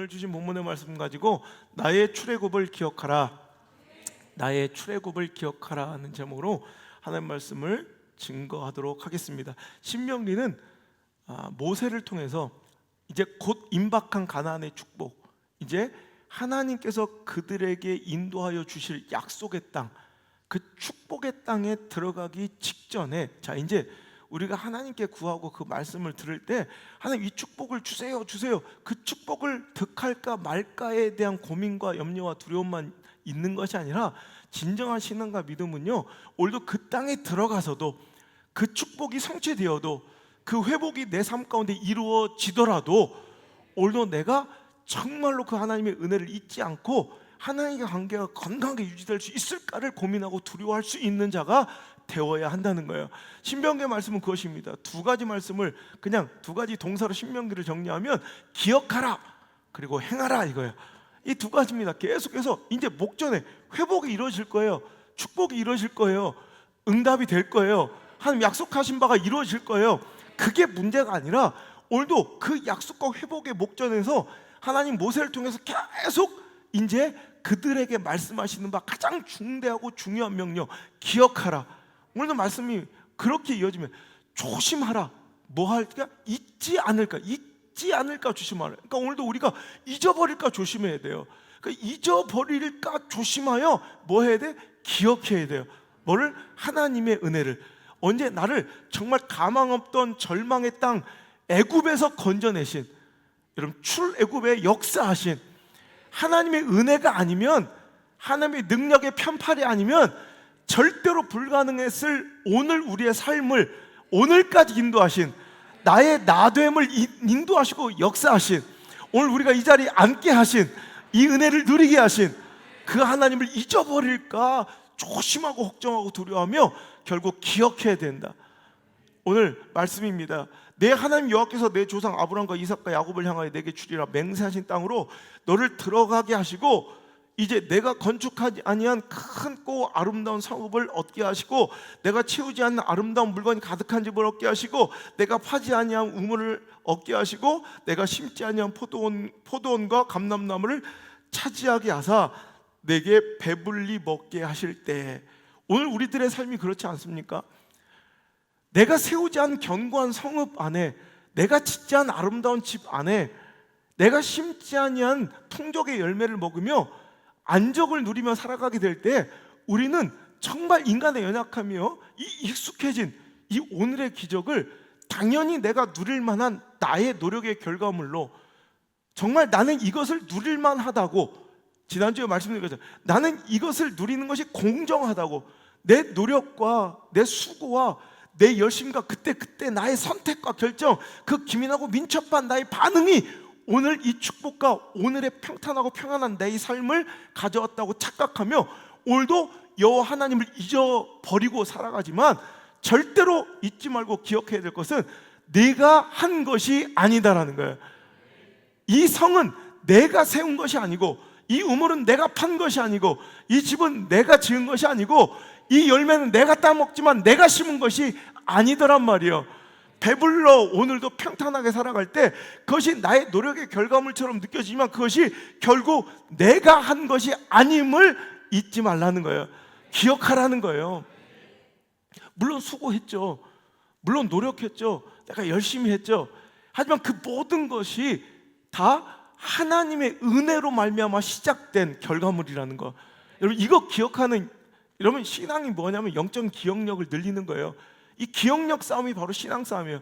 오늘 주신 본문의 말씀 가지고 나의 출애굽을 기억하라, 나의 출애굽을 기억하라 하는 제목으로 하나님 말씀을 증거하도록 하겠습니다. 신명기는 모세를 통해서 이제 곧 임박한 가나안의 축복, 이제 하나님께서 그들에게 인도하여 주실 약속의 땅, 그 축복의 땅에 들어가기 직전에, 자 이제 우리가 하나님께 구하고 그 말씀을 들을 때 하나님 이 축복을 주세요 주세요, 그 축복을 득할까 말까에 대한 고민과 염려와 두려움만 있는 것이 아니라 진정한 신앙과 믿음은요, 오늘도 그 땅에 들어가서도 그 축복이 성취되어도 그 회복이 내 삶 가운데 이루어지더라도 오늘도 내가 정말로 그 하나님의 은혜를 잊지 않고 하나님과 관계가 건강하게 유지될 수 있을까를 고민하고 두려워할 수 있는 자가 되어야 한다는 거예요. 신명기의 말씀은 그것입니다. 두 가지 말씀을 그냥 두 가지 동사로 신명기를 정리하면 기억하라 그리고 행하라 이거예요. 이 두 가지입니다. 계속해서 이제 목전에 회복이 이루어질 거예요. 축복이 이루어질 거예요. 응답이 될 거예요. 하나님 약속하신 바가 이루어질 거예요. 그게 문제가 아니라 오늘도 그 약속과 회복의 목전에서 하나님 모세를 통해서 계속 이제 그들에게 말씀하시는 바 가장 중대하고 중요한 명령, 기억하라. 오늘도 말씀이 그렇게 이어지면 조심하라. 뭐 할까? 잊지 않을까 조심하라. 그러니까 오늘도 우리가 잊어버릴까 조심해야 돼요. 그러니까 잊어버릴까 조심하여 뭐 해야 돼? 기억해야 돼요. 뭐를? 하나님의 은혜를. 언제 나를 정말 가망 없던 절망의 땅 애굽에서 건져내신, 여러분 출애굽의 역사하신 하나님의 은혜가 아니면, 하나님의 능력의 편팔이 아니면 절대로 불가능했을 오늘 우리의 삶을 오늘까지 인도하신, 나의 나됨을 인도하시고 역사하신, 오늘 우리가 이 자리에 앉게 하신, 이 은혜를 누리게 하신 그 하나님을 잊어버릴까 조심하고 걱정하고 두려워하며 결국 기억해야 된다. 오늘 말씀입니다. 내 하나님 여호와께서 내 조상 아브라함과 이삭과 야곱을 향하여 내게 주리라 맹세하신 땅으로 너를 들어가게 하시고, 이제 내가 건축하지 아니한 크고 아름다운 성읍을 얻게 하시고, 내가 채우지 않는 아름다운 물건이 가득한 집을 얻게 하시고, 내가 파지 아니한 우물을 얻게 하시고, 내가 심지 아니한 포도원과 감람나무를 차지하게 하사 내게 배불리 먹게 하실 때, 오늘 우리들의 삶이 그렇지 않습니까? 내가 세우지 않은 견고한 성읍 안에, 내가 짓지 않은 아름다운 집 안에, 내가 심지 아니한 풍족의 열매를 먹으며 안적을 누리며 살아가게 될 때, 우리는 정말 인간의 연약함이요, 이 익숙해진 이 오늘의 기적을 당연히 내가 누릴 만한 나의 노력의 결과물로, 정말 나는 이것을 누릴 만하다고, 지난주에 말씀드린 거죠. 나는 이것을 누리는 것이 공정하다고, 내 노력과 내 수고와 내 열심과 그때 나의 선택과 결정, 그 기민하고 민첩한 나의 반응이 오늘 이 축복과 오늘의 평탄하고 평안한 내 삶을 가져왔다고 착각하며 오늘도 여호와 하나님을 잊어버리고 살아가지만, 절대로 잊지 말고 기억해야 될 것은 내가 한 것이 아니다라는 거예요. 이 성은 내가 세운 것이 아니고, 이 우물은 내가 판 것이 아니고, 이 집은 내가 지은 것이 아니고, 이 열매는 내가 따먹지만 내가 심은 것이 아니더란 말이에요. 배불러 오늘도 평탄하게 살아갈 때 그것이 나의 노력의 결과물처럼 느껴지지만 그것이 결국 내가 한 것이 아님을 잊지 말라는 거예요. 기억하라는 거예요. 물론 수고했죠. 물론 노력했죠. 내가 열심히 했죠. 하지만 그 모든 것이 다 하나님의 은혜로 말미암아 시작된 결과물이라는 거. 여러분 이거 기억하는, 여러분 신앙이 뭐냐면 영적 기억력을 늘리는 거예요. 이 기억력 싸움이 바로 신앙 싸움이에요.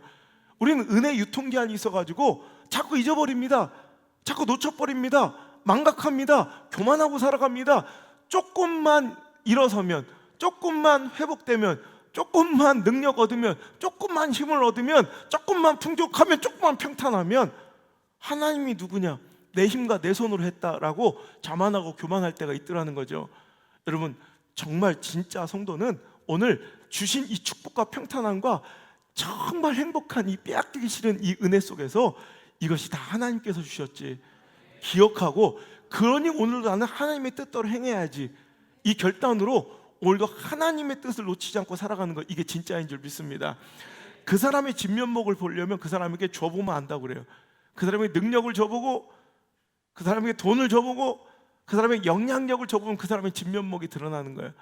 우리는 은혜 유통기한이 있어가지고 자꾸 잊어버립니다. 자꾸 놓쳐버립니다. 망각합니다. 교만하고 살아갑니다. 조금만 일어서면, 조금만 회복되면, 조금만 능력 얻으면, 조금만 힘을 얻으면, 조금만 풍족하면, 조금만 평탄하면 하나님이 누구냐? 내 힘과 내 손으로 했다라고 자만하고 교만할 때가 있더라는 거죠. 여러분 정말 진짜 성도는 오늘 주신 이 축복과 평탄함과 정말 행복한 이 빼앗기기 싫은 이 은혜 속에서 이것이 다 하나님께서 주셨지 기억하고, 그러니 오늘도 나는 하나님의 뜻대로 행해야지, 이 결단으로 오늘도 하나님의 뜻을 놓치지 않고 살아가는 것, 이게 진짜인 줄 믿습니다. 그 사람의 진면목을 보려면 그 사람에게 줘보면 안다고 그래요. 그 사람의 능력을 줘보고 그 사람에게 돈을 줘보고 그 사람의 영향력을 줘보면 그 사람의 진면목이 드러나는 거예요.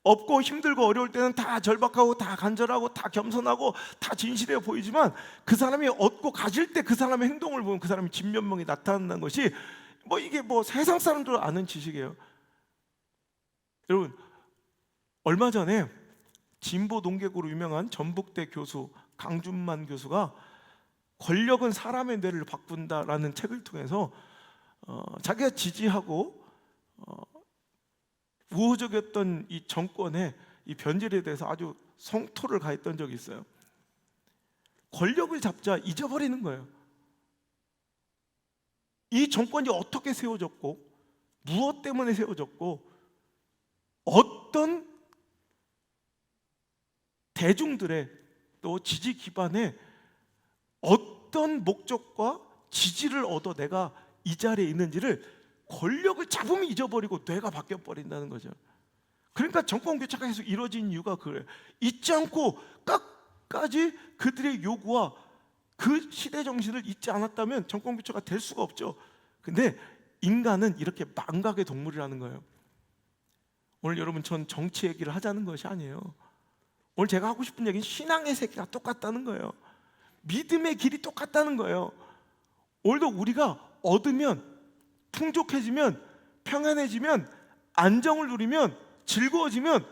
없고 힘들고 어려울 때는 다 절박하고 다 간절하고 다 겸손하고 다 진실해 보이지만 그 사람이 얻고 가질 때 그 사람의 행동을 보면 그 사람의 진면목이 나타나는 것이 이게 세상 사람들 아는 지식이에요. 여러분, 얼마 전에 진보 농객으로 유명한 전북대 교수 강준만 교수가 권력은 사람의 뇌를 바꾼다라는 책을 통해서 자기가 지지하고 우호적이었던 이 정권의 이 변질에 대해서 아주 성토를 가했던 적이 있어요. 권력을 잡자 잊어버리는 거예요. 이 정권이 어떻게 세워졌고 무엇 때문에 세워졌고 어떤 대중들의 또 지지 기반에 어떤 목적과 지지를 얻어 내가 이 자리에 있는지를 권력을 잡으면 잊어버리고 뇌가 바뀌어버린다는 거죠. 그러니까 정권 교체가 계속 이루어진 이유가 그래요. 잊지 않고 끝까지 그들의 요구와 그 시대 정신을 잊지 않았다면 정권 교체가 될 수가 없죠. 근데 인간은 이렇게 망각의 동물이라는 거예요. 오늘 여러분, 전 정치 얘기를 하자는 것이 아니에요. 오늘 제가 하고 싶은 얘기는 신앙의 세계가 똑같다는 거예요. 믿음의 길이 똑같다는 거예요. 오늘도 우리가 얻으면, 풍족해지면, 평안해지면, 안정을 누리면, 즐거워지면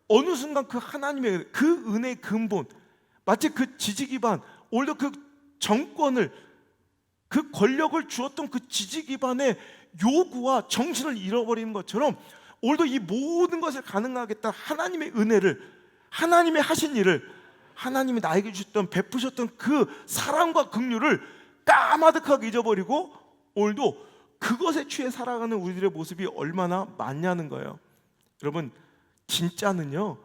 어느 순간 그 하나님의 그 은혜의 근본, 마치 그 지지 기반, 오늘도 그 정권을, 그 권력을 주었던 그 지지 기반의 요구와 정신을 잃어버리는 것처럼 오늘도 이 모든 것을 가능하게 했던 하나님의 은혜를, 하나님의 하신 일을, 하나님이 나에게 주셨던, 베푸셨던 그 사랑과 긍휼을 까마득하게 잊어버리고 오늘도 그것에 취해 살아가는 우리들의 모습이 얼마나 많냐는 거예요. 여러분, 진짜는요,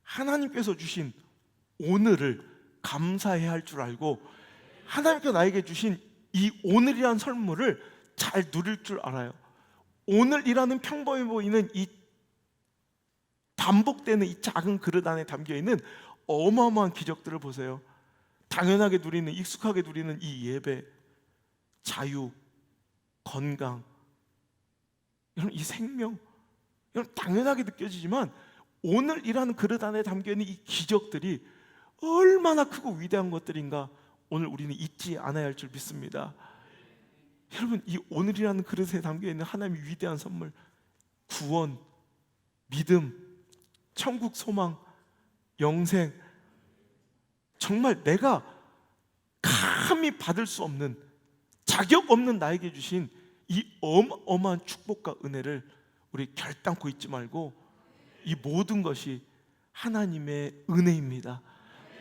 하나님께서 주신 오늘을 감사해야 할 줄 알고 하나님께서 나에게 주신 이 오늘이라는 선물을 잘 누릴 줄 알아요. 오늘이라는 평범해 보이는 이 반복되는 이 작은 그릇 안에 담겨있는 어마어마한 기적들을 보세요. 당연하게 누리는, 익숙하게 누리는 이 예배, 자유, 건강, 여러분, 이 생명, 여러분, 당연하게 느껴지지만 오늘이라는 그릇 안에 담겨있는 이 기적들이 얼마나 크고 위대한 것들인가 오늘 우리는 잊지 않아야 할 줄 믿습니다. 여러분, 이 오늘이라는 그릇에 담겨있는 하나님의 위대한 선물, 구원, 믿음, 천국 소망, 영생, 정말 내가 감히 받을 수 없는, 자격 없는 나에게 주신 이 어마어마한 축복과 은혜를 우리 결단코 잊지 말고, 이 모든 것이 하나님의 은혜입니다.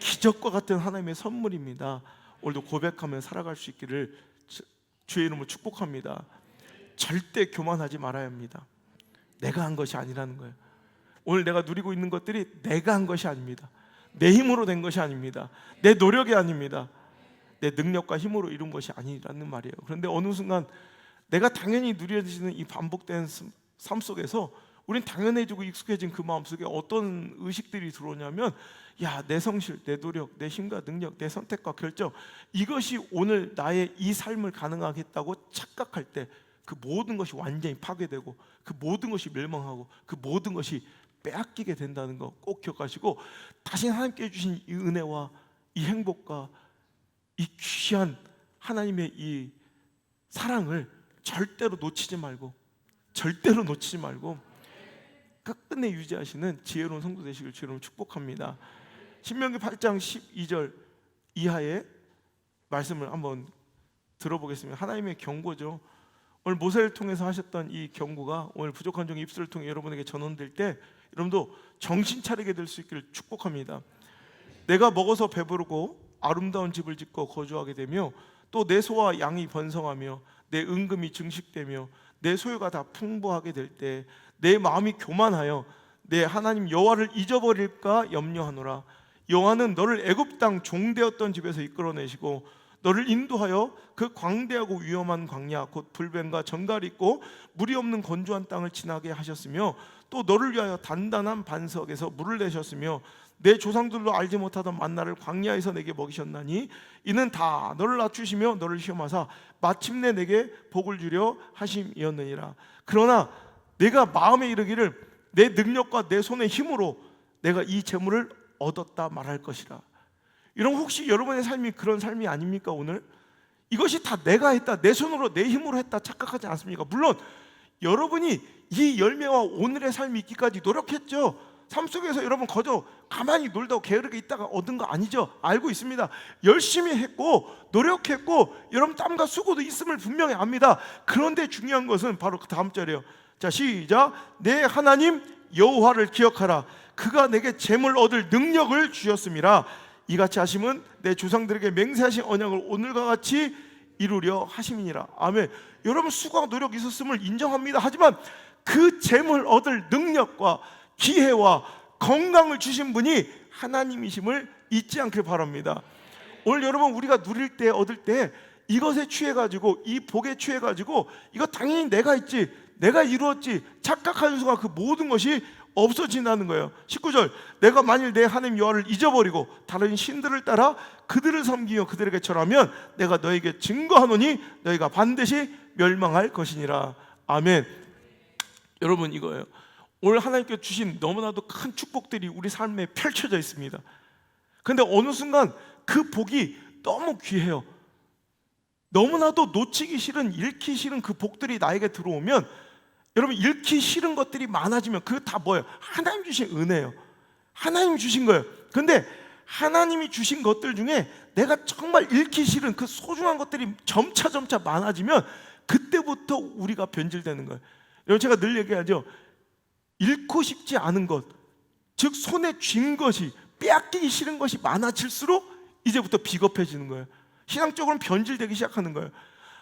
기적과 같은 하나님의 선물입니다. 오늘도 고백하며 살아갈 수 있기를 주의 이름으로 축복합니다. 절대 교만하지 말아야 합니다. 내가 한 것이 아니라는 거예요. 오늘 내가 누리고 있는 것들이 내가 한 것이 아닙니다. 내 힘으로 된 것이 아닙니다. 내 노력이 아닙니다. 내 능력과 힘으로 이룬 것이 아니라는 말이에요. 그런데 어느 순간 내가 당연히 누려지는 이 반복된 삶 속에서 우린 당연해지고 익숙해진 그 마음속에 어떤 의식들이 들어오냐면, 야, 내 성실, 내 노력, 내 힘과 능력, 내 선택과 결정, 이것이 오늘 나의 이 삶을 가능하게 했다고 착각할 때 그 모든 것이 완전히 파괴되고 그 모든 것이 멸망하고 그 모든 것이 빼앗기게 된다는 거 꼭 기억하시고, 다시 하나님께 주신 이 은혜와 이 행복과 이 귀한 하나님의 이 사랑을 절대로 놓치지 말고, 절대로 놓치지 말고 끝끝내 유지하시는 지혜로운 성도 되시길 주로 축복합니다. 신명기 8장 12절 이하의 말씀을 한번 들어보겠습니다. 하나님의 경고죠. 오늘 모세를 통해서 하셨던 이 경고가 오늘 부족한 종의 입술을 통해 여러분에게 전언될 때 여러분도 정신 차리게 될 수 있기를 축복합니다. 내가 먹어서 배부르고 아름다운 집을 짓고 거주하게 되며 또 내 소와 양이 번성하며 내 은금이 증식되며 내 소유가 다 풍부하게 될 때 내 마음이 교만하여 내 하나님 여호와를 잊어버릴까 염려하노라. 여호와는 너를 애굽 땅 종되었던 집에서 이끌어내시고 너를 인도하여 그 광대하고 위험한 광야 곧 불뱀과 정갈이 있고 물이 없는 건조한 땅을 지나게 하셨으며 또 너를 위하여 단단한 반석에서 물을 내셨으며 내 조상들도 알지 못하던 만나를 광야에서 내게 먹이셨나니 이는 다 너를 낮추시며 너를 시험하사 마침내 내게 복을 주려 하심이었느니라. 그러나 내가 마음에 이르기를 내 능력과 내 손의 힘으로 내가 이 재물을 얻었다 말할 것이라. 여러분, 혹시 여러분의 삶이 그런 삶이 아닙니까? 오늘 이것이 다 내가 했다, 내 손으로 내 힘으로 했다 착각하지 않습니까? 물론 여러분이 이 열매와 오늘의 삶이 있기까지 노력했죠. 삶 속에서 여러분 거저 가만히 놀다가 게으르게 있다가 얻은 거 아니죠. 알고 있습니다. 열심히 했고 노력했고 여러분 땀과 수고도 있음을 분명히 압니다. 그런데 중요한 것은 바로 그 다음 절이에요. 자, 시작. 내 하나님 여호와를 기억하라. 그가 내게 재물 얻을 능력을 주셨음이라. 이같이 하심은 내 조상들에게 맹세하신 언약을 오늘과 같이 이루려 하심이니라. 아멘. 여러분 수고와 노력이 있었음을 인정합니다. 하지만 그 재물 얻을 능력과 기회와 건강을 주신 분이 하나님이심을 잊지 않길 바랍니다. 오늘 여러분 우리가 누릴 때 얻을 때 이것에 취해가지고 이 복에 취해가지고 이거 당연히 내가 했지, 내가 이루었지 착각하는 순간 그 모든 것이 없어진다는 거예요. 19절. 내가 만일 내 하나님 여호와를 잊어버리고 다른 신들을 따라 그들을 섬기며 그들에게 절하면 내가 너에게 증거하노니 너희가 반드시 멸망할 것이니라. 아멘. 여러분 이거예요. 오늘 하나님께 주신 너무나도 큰 축복들이 우리 삶에 펼쳐져 있습니다. 그런데 어느 순간 그 복이 너무 귀해요. 너무나도 놓치기 싫은, 잃기 싫은 그 복들이 나에게 들어오면 여러분 잃기 싫은 것들이 많아지면 그거 다 뭐예요? 하나님 주신 은혜예요. 하나님 주신 거예요. 그런데 하나님이 주신 것들 중에 내가 정말 잃기 싫은 그 소중한 것들이 점차 많아지면 그때부터 우리가 변질되는 거예요. 여러분 제가 늘 얘기하죠. 잃고 싶지 않은 것, 즉 손에 쥔 것이, 빼앗기기 싫은 것이 많아질수록 이제부터 비겁해지는 거예요. 신앙적으로는 변질되기 시작하는 거예요.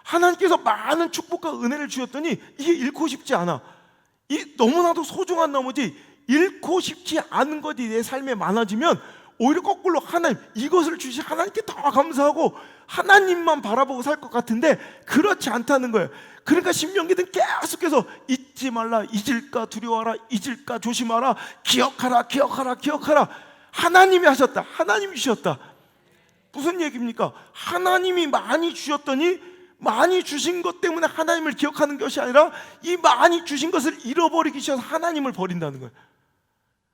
하나님께서 많은 축복과 은혜를 주셨더니 이게 잃고 싶지 않아. 이 너무나도 소중한 나머지 잃고 싶지 않은 것이 내 삶에 많아지면 오히려 거꾸로 하나님, 이것을 주신 하나님께 더 감사하고 하나님만 바라보고 살 것 같은데 그렇지 않다는 거예요. 그러니까 신명기는 계속해서 잊지 말라, 잊을까 두려워하라, 잊을까 조심하라, 기억하라, 기억하라, 기억하라. 하나님이 하셨다, 하나님이 주셨다. 무슨 얘기입니까? 하나님이 많이 주셨더니 많이 주신 것 때문에 하나님을 기억하는 것이 아니라 이 많이 주신 것을 잃어버리기 싫어서 하나님을 버린다는 거예요.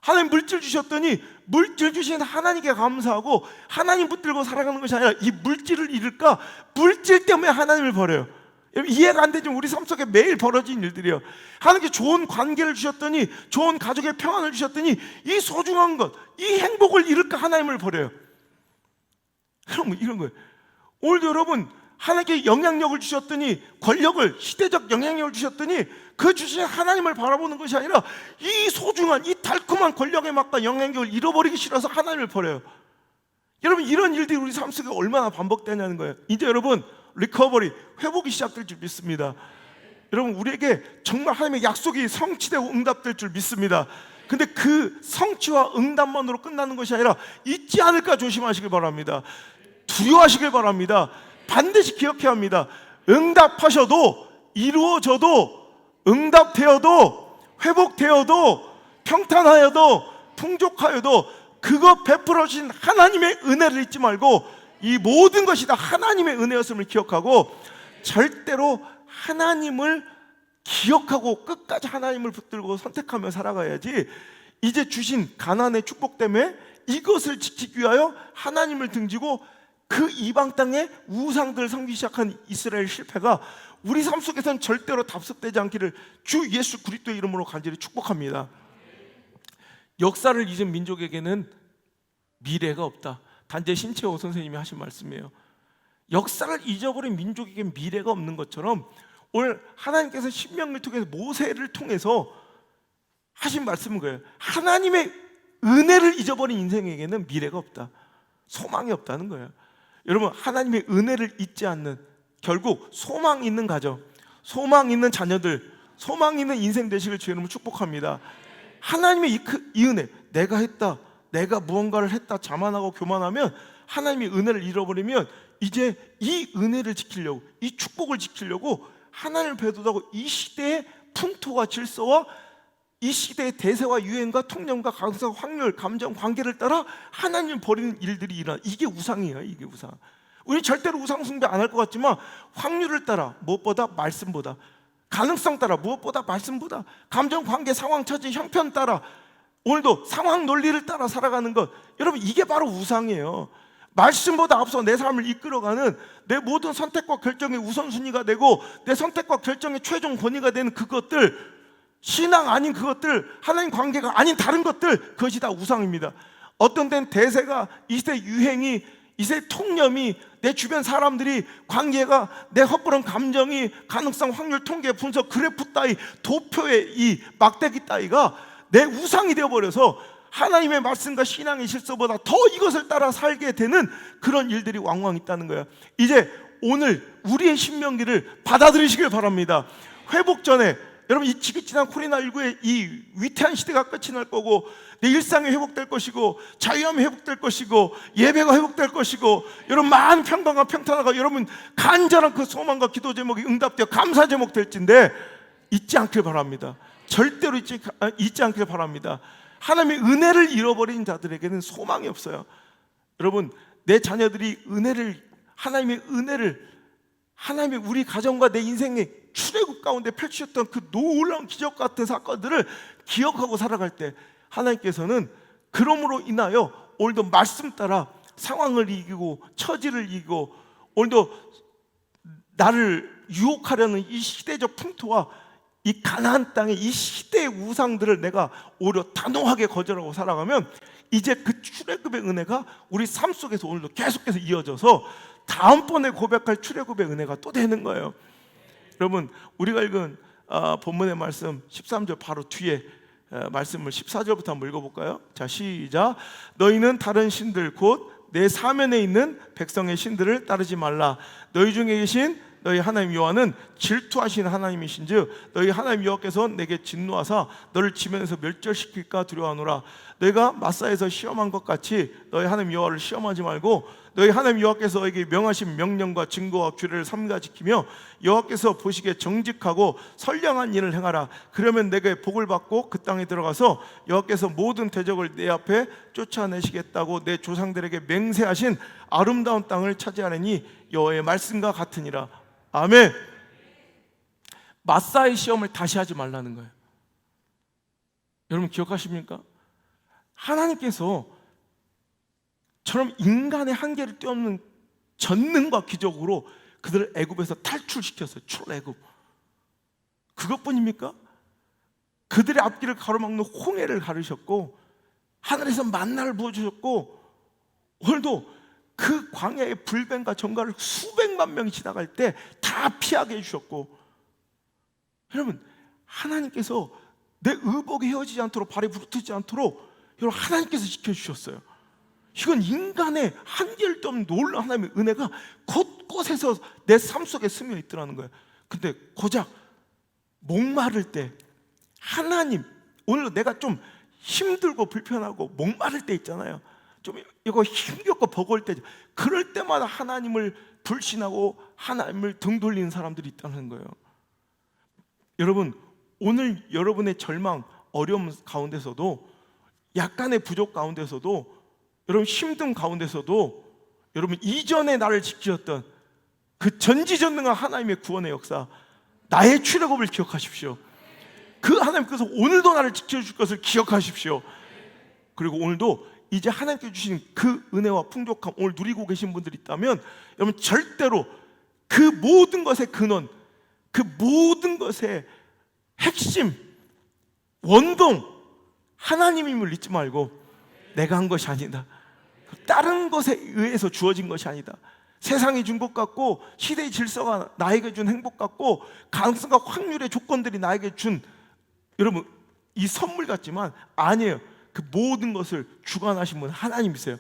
하나님 물질 주셨더니 물질 주신 하나님께 감사하고 하나님 붙들고 살아가는 것이 아니라 이 물질을 잃을까 물질 때문에 하나님을 버려요. 이해가 안 되지만 우리 삶 속에 매일 벌어진 일들이에요. 하나님께 좋은 관계를 주셨더니 좋은 가족의 평안을 주셨더니 이 소중한 것, 이 행복을 잃을까 하나님을 버려요. 그럼 이런 거예요. 오늘도 여러분 하나님께 영향력을 주셨더니 권력을, 시대적 영향력을 주셨더니 그 주신 하나님을 바라보는 것이 아니라 이 소중한 이 달콤한 권력의 맛과 영향력을 잃어버리기 싫어서 하나님을 버려요. 여러분 이런 일들이 우리 삶 속에 얼마나 반복되냐는 거예요. 이제 여러분 리커버리, 회복이 시작될 줄 믿습니다. 여러분 우리에게 정말 하나님의 약속이 성취되고 응답될 줄 믿습니다. 근데 그 성취와 응답만으로 끝나는 것이 아니라 잊지 않을까 조심하시길 바랍니다. 두려워하시길 바랍니다. 반드시 기억해야 합니다. 응답하셔도, 이루어져도, 응답되어도, 회복되어도, 평탄하여도, 풍족하여도 그거 베풀어 주신 하나님의 은혜를 잊지 말고 이 모든 것이 다 하나님의 은혜였음을 기억하고 절대로 하나님을 기억하고 끝까지 하나님을 붙들고 선택하며 살아가야지. 이제 주신 가나안의 축복 때문에 이것을 지키기 위하여 하나님을 등지고 그 이방 땅에 우상들을 섬기기 시작한 이스라엘 실패가 우리 삶 속에서는 절대로 답습되지 않기를 주 예수 그리스도의 이름으로 간절히 축복합니다. 역사를 잊은 민족에게는 미래가 없다. 단재 신채호 선생님이 하신 말씀이에요. 역사를 잊어버린 민족에게 미래가 없는 것처럼 오늘 하나님께서 신명기를 통해서 모세를 통해서 하신 말씀은 거예요. 하나님의 은혜를 잊어버린 인생에게는 미래가 없다, 소망이 없다는 거예요. 여러분 하나님의 은혜를 잊지 않는, 결국 소망 있는 가정, 소망 있는 자녀들, 소망 있는 인생 되시길 주의 이름으로 축복합니다. 하나님의 이 은혜, 내가 했다, 내가 무언가를 했다 자만하고 교만하면 하나님의 은혜를 잃어버리면 이제 이 은혜를 지키려고, 이 축복을 지키려고 하나님을 배도하고 이 시대의 풍토와 질서와 이 시대의 대세와 유행과 통념과 가능성, 확률, 감정, 관계를 따라 하나님을 버리는 일들이 일어나. 이게 우상이에요. 이게 우상. 우리 절대로 우상 숭배 안 할 것 같지만 확률을 따라, 무엇보다 말씀보다, 가능성 따라, 무엇보다 말씀보다, 감정, 관계, 상황, 처지, 형편 따라, 오늘도 상황 논리를 따라 살아가는 것, 여러분 이게 바로 우상이에요. 말씀보다 앞서 내 삶을 이끌어가는, 내 모든 선택과 결정의 우선순위가 되고 내 선택과 결정의 최종 권위가 되는 그것들, 신앙 아닌 그것들, 하나님 관계가 아닌 다른 것들, 그것이 다 우상입니다. 어떤 데는 대세가, 이 시대 유행이, 이 시대 통념이, 내 주변 사람들이, 관계가, 내 헛부른 감정이, 가능성, 확률, 통계, 분석, 그래프 따위, 도표의 이 막대기 따위가 내 우상이 되어버려서 하나님의 말씀과 신앙의 실수보다 더 이것을 따라 살게 되는 그런 일들이 왕왕 있다는 거예요. 이제 오늘 우리의 신명기를 받아들이시길 바랍니다. 회복 전에 여러분, 이 지난 코로나19의 이 위태한 시대가 끝이 날 거고, 내 일상이 회복될 것이고, 자유함이 회복될 것이고, 예배가 회복될 것이고, 여러분 많은 평강과 평탄화가 여러분 간절한 그 소망과 기도 제목이 응답되어 감사 제목 될진데 잊지 않길 바랍니다. 절대로 잊지 않길 바랍니다. 하나님의 은혜를 잃어버린 자들에게는 소망이 없어요. 여러분, 내 자녀들이 하나님의 은혜를, 하나님의 우리 가정과 내 인생의 출애굽 가운데 펼치셨던 그 놀라운 기적 같은 사건들을 기억하고 살아갈 때 하나님께서는 그러므로 인하여 오늘도 말씀 따라 상황을 이기고 처지를 이기고, 오늘도 나를 유혹하려는 이 시대적 풍토와 이 가나안 땅의 이 시대의 우상들을 내가 오히려 단호하게 거절하고 살아가면 이제 그 출애굽의 은혜가 우리 삶 속에서 오늘도 계속해서 이어져서 다음번에 고백할 출애굽의 은혜가 또 되는 거예요. 여러분, 우리가 읽은 본문의 말씀 13절 바로 뒤에 말씀을 14절부터 한번 읽어볼까요? 자, 시작. 너희는 다른 신들 곧 내 사면에 있는 백성의 신들을 따르지 말라. 너희 중에 계신 너희 하나님 여호와는 질투하신 하나님이신즉 너희 하나님 여호와께서 내게 진노하사 너를 지면에서 멸절시킬까 두려워하노라. 너희가 마사에서 시험한 것 같이 너희 하나님 여호와를 시험하지 말고 너희 하나님 여호와께서 너에게 명하신 명령과 증거와 규례를 삼가 지키며 여호와께서 보시기에 정직하고 선량한 일을 행하라. 그러면 내게 복을 받고 그 땅에 들어가서 여호와께서 모든 대적을 내 앞에 쫓아내시겠다고 내 조상들에게 맹세하신 아름다운 땅을 차지하려니 여호와의 말씀과 같으니라. 아멘. 마사의 시험을 다시 하지 말라는 거예요. 여러분 기억하십니까? 하나님께서 처럼 인간의 한계를 뛰어넘는 전능과 기적으로 그들을 애굽에서 탈출시켰어요. 출애굽. 그것뿐입니까? 그들의 앞길을 가로막는 홍해를 가르셨고 하늘에서 만나를 부어주셨고, 오늘도 그 광야의 불뱀과 정갈을 수백만 명이 지나갈 때 다 피하게 해주셨고, 여러분 하나님께서 내 의복이 헤어지지 않도록, 발이 부르트지 않도록 여러분 하나님께서 지켜주셨어요. 이건 인간의 한계를 뛰어넘는 놀라운 하나님의 은혜가 곳곳에서 내 삶 속에 스며 있더라는 거예요. 근데 고작 목마를 때 하나님, 오늘 내가 좀 힘들고 불편하고 목마를 때 있잖아요. 좀 이거 힘겹고 버거울 때, 그럴 때마다 하나님을 불신하고 하나님을 등 돌리는 사람들이 있다는 거예요. 여러분, 오늘 여러분의 절망, 어려움 가운데서도, 약간의 부족 가운데서도, 여러분 힘든 가운데서도 여러분 이전에 나를 지키셨던 그 전지전능한 하나님의 구원의 역사, 나의 출애굽을 기억하십시오. 그 하나님께서 오늘도 나를 지켜줄 것을 기억하십시오. 그리고 오늘도 이제 하나님께 주신 그 은혜와 풍족함 오늘 누리고 계신 분들이 있다면, 여러분 절대로 그 모든 것의 근원, 그 모든 것의 핵심, 원동 하나님임을 잊지 말고, 내가 한 것이 아니다, 다른 것에 의해서 주어진 것이 아니다, 세상이 준 것 같고 시대의 질서가 나에게 준 행복 같고 가능성과 확률의 조건들이 나에게 준, 여러분 이 선물 같지만 아니에요. 그 모든 것을 주관하신 분 하나님이세요.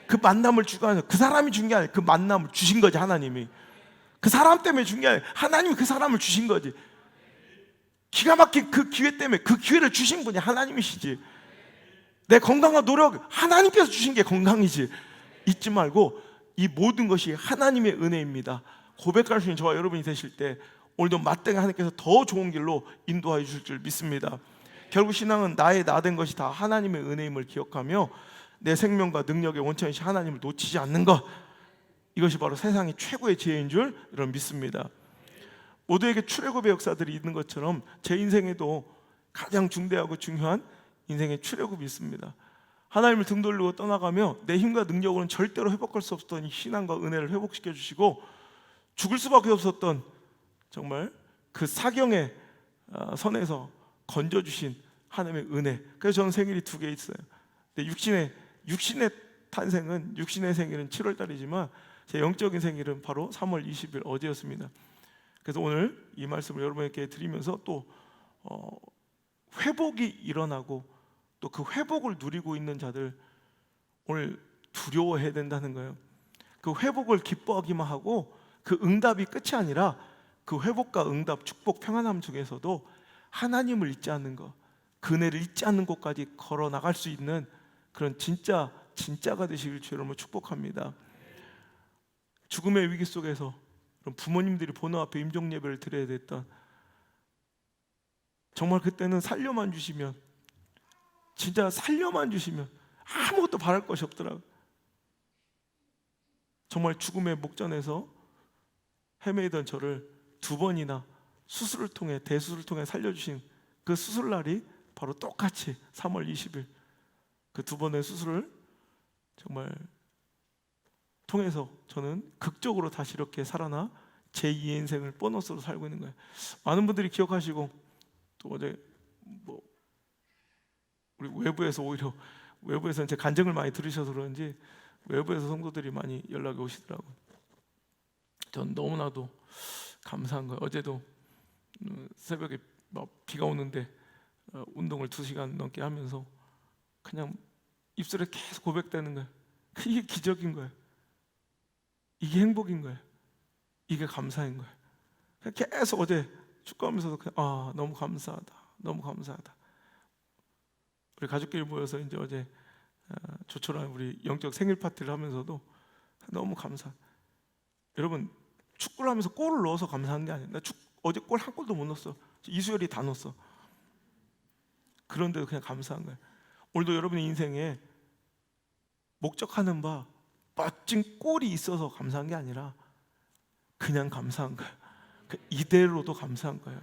그 만남을 주관하셔서, 그 사람이 준 게 아니에요. 그 만남을 주신 거지 하나님이. 그 사람 때문에 준 게 아니에요. 하나님이 그 사람을 주신 거지. 기가 막힌 그 기회 때문에 그 기회를 주신 분이 하나님이시지. 내 건강과 노력 하나님께서 주신 게 건강이지. 잊지 말고 이 모든 것이 하나님의 은혜입니다. 고백할 수 있는 저와 여러분이 되실 때 오늘도 마땅히 하나님께서 더 좋은 길로 인도하여 주실 줄 믿습니다. 결국 신앙은 나의 나된 것이 다 하나님의 은혜임을 기억하며 내 생명과 능력의 원천이신 하나님을 놓치지 않는 것, 이것이 바로 세상의 최고의 지혜인 줄 여러분 믿습니다. 모두에게 출애굽의 역사들이 있는 것처럼 제 인생에도 가장 중대하고 중요한 인생의 출애굽이 있습니다. 하나님을 등 돌리고 떠나가며 내 힘과 능력으로는 절대로 회복할 수 없었던 이 신앙과 은혜를 회복시켜 주시고 죽을 수밖에 없었던 정말 그 사경의 선에서 건져주신 하나님의 은혜. 그래서 저는 생일이 2개 있어요. 근데 육신의 탄생은, 육신의 생일은 7월 달이지만 제 영적인 생일은 바로 3월 20일 어제였습니다. 그래서 오늘 이 말씀을 여러분에게 드리면서 또 회복이 일어나고 또 그 회복을 누리고 있는 자들 오늘 두려워해야 된다는 거예요. 그 회복을 기뻐하기만 하고 그 응답이 끝이 아니라 그 회복과 응답, 축복, 평안함 중에서도 하나님을 잊지 않는 것, 그 은혜를 잊지 않는 곳까지 걸어 나갈 수 있는 그런 진짜가 되시길 주의 이름으로 축복합니다. 죽음의 위기 속에서 부모님들이 보는 앞에 임종 예배를 드려야 됐던, 정말 그때는 살려만 주시면, 진짜 살려만 주시면 아무것도 바랄 것이 없더라고요. 정말 죽음의 목전에서 헤매이던 저를 2번이나 수술을 통해, 대수술을 통해 살려주신 그 수술날이 바로 똑같이 3월 20일 그 2번의 수술을 정말 통해서 저는 극적으로 다시 이렇게 살아나 제2의 인생을 보너스로 살고 있는 거예요. 많은 분들이 기억하시고, 또 어제 우리 외부에서는 제 간증을 많이 들으셔서 그런지 외부에서 성도들이 많이 연락이 오시더라고요. 전 너무나도 감사한 거예요. 어제도 새벽에 비가 오는데 운동을 2시간 넘게 하면서 그냥 입술에 계속 고백되는 거예요. 이게 기적인 거예요. 이게 행복인 거예요. 이게 감사인 거예요. 계속 어제 축구하면서도 너무 감사하다, 너무 감사하다. 우리 가족끼리 모여서 이제 어제 조촐한 우리 영적 생일 파티를 하면서도 너무 감사. 여러분, 축구를 하면서 골을 넣어서 감사한 게 아니에요. 나 어제 골 한 골도 못 넣었어. 이수열이 다 넣었어. 그런데도 그냥 감사한 거예요. 오늘도 여러분의 인생에 목적하는 바 멋진 골이 있어서 감사한 게 아니라 그냥 감사한 거예요. 이대로도 감사한 거예요.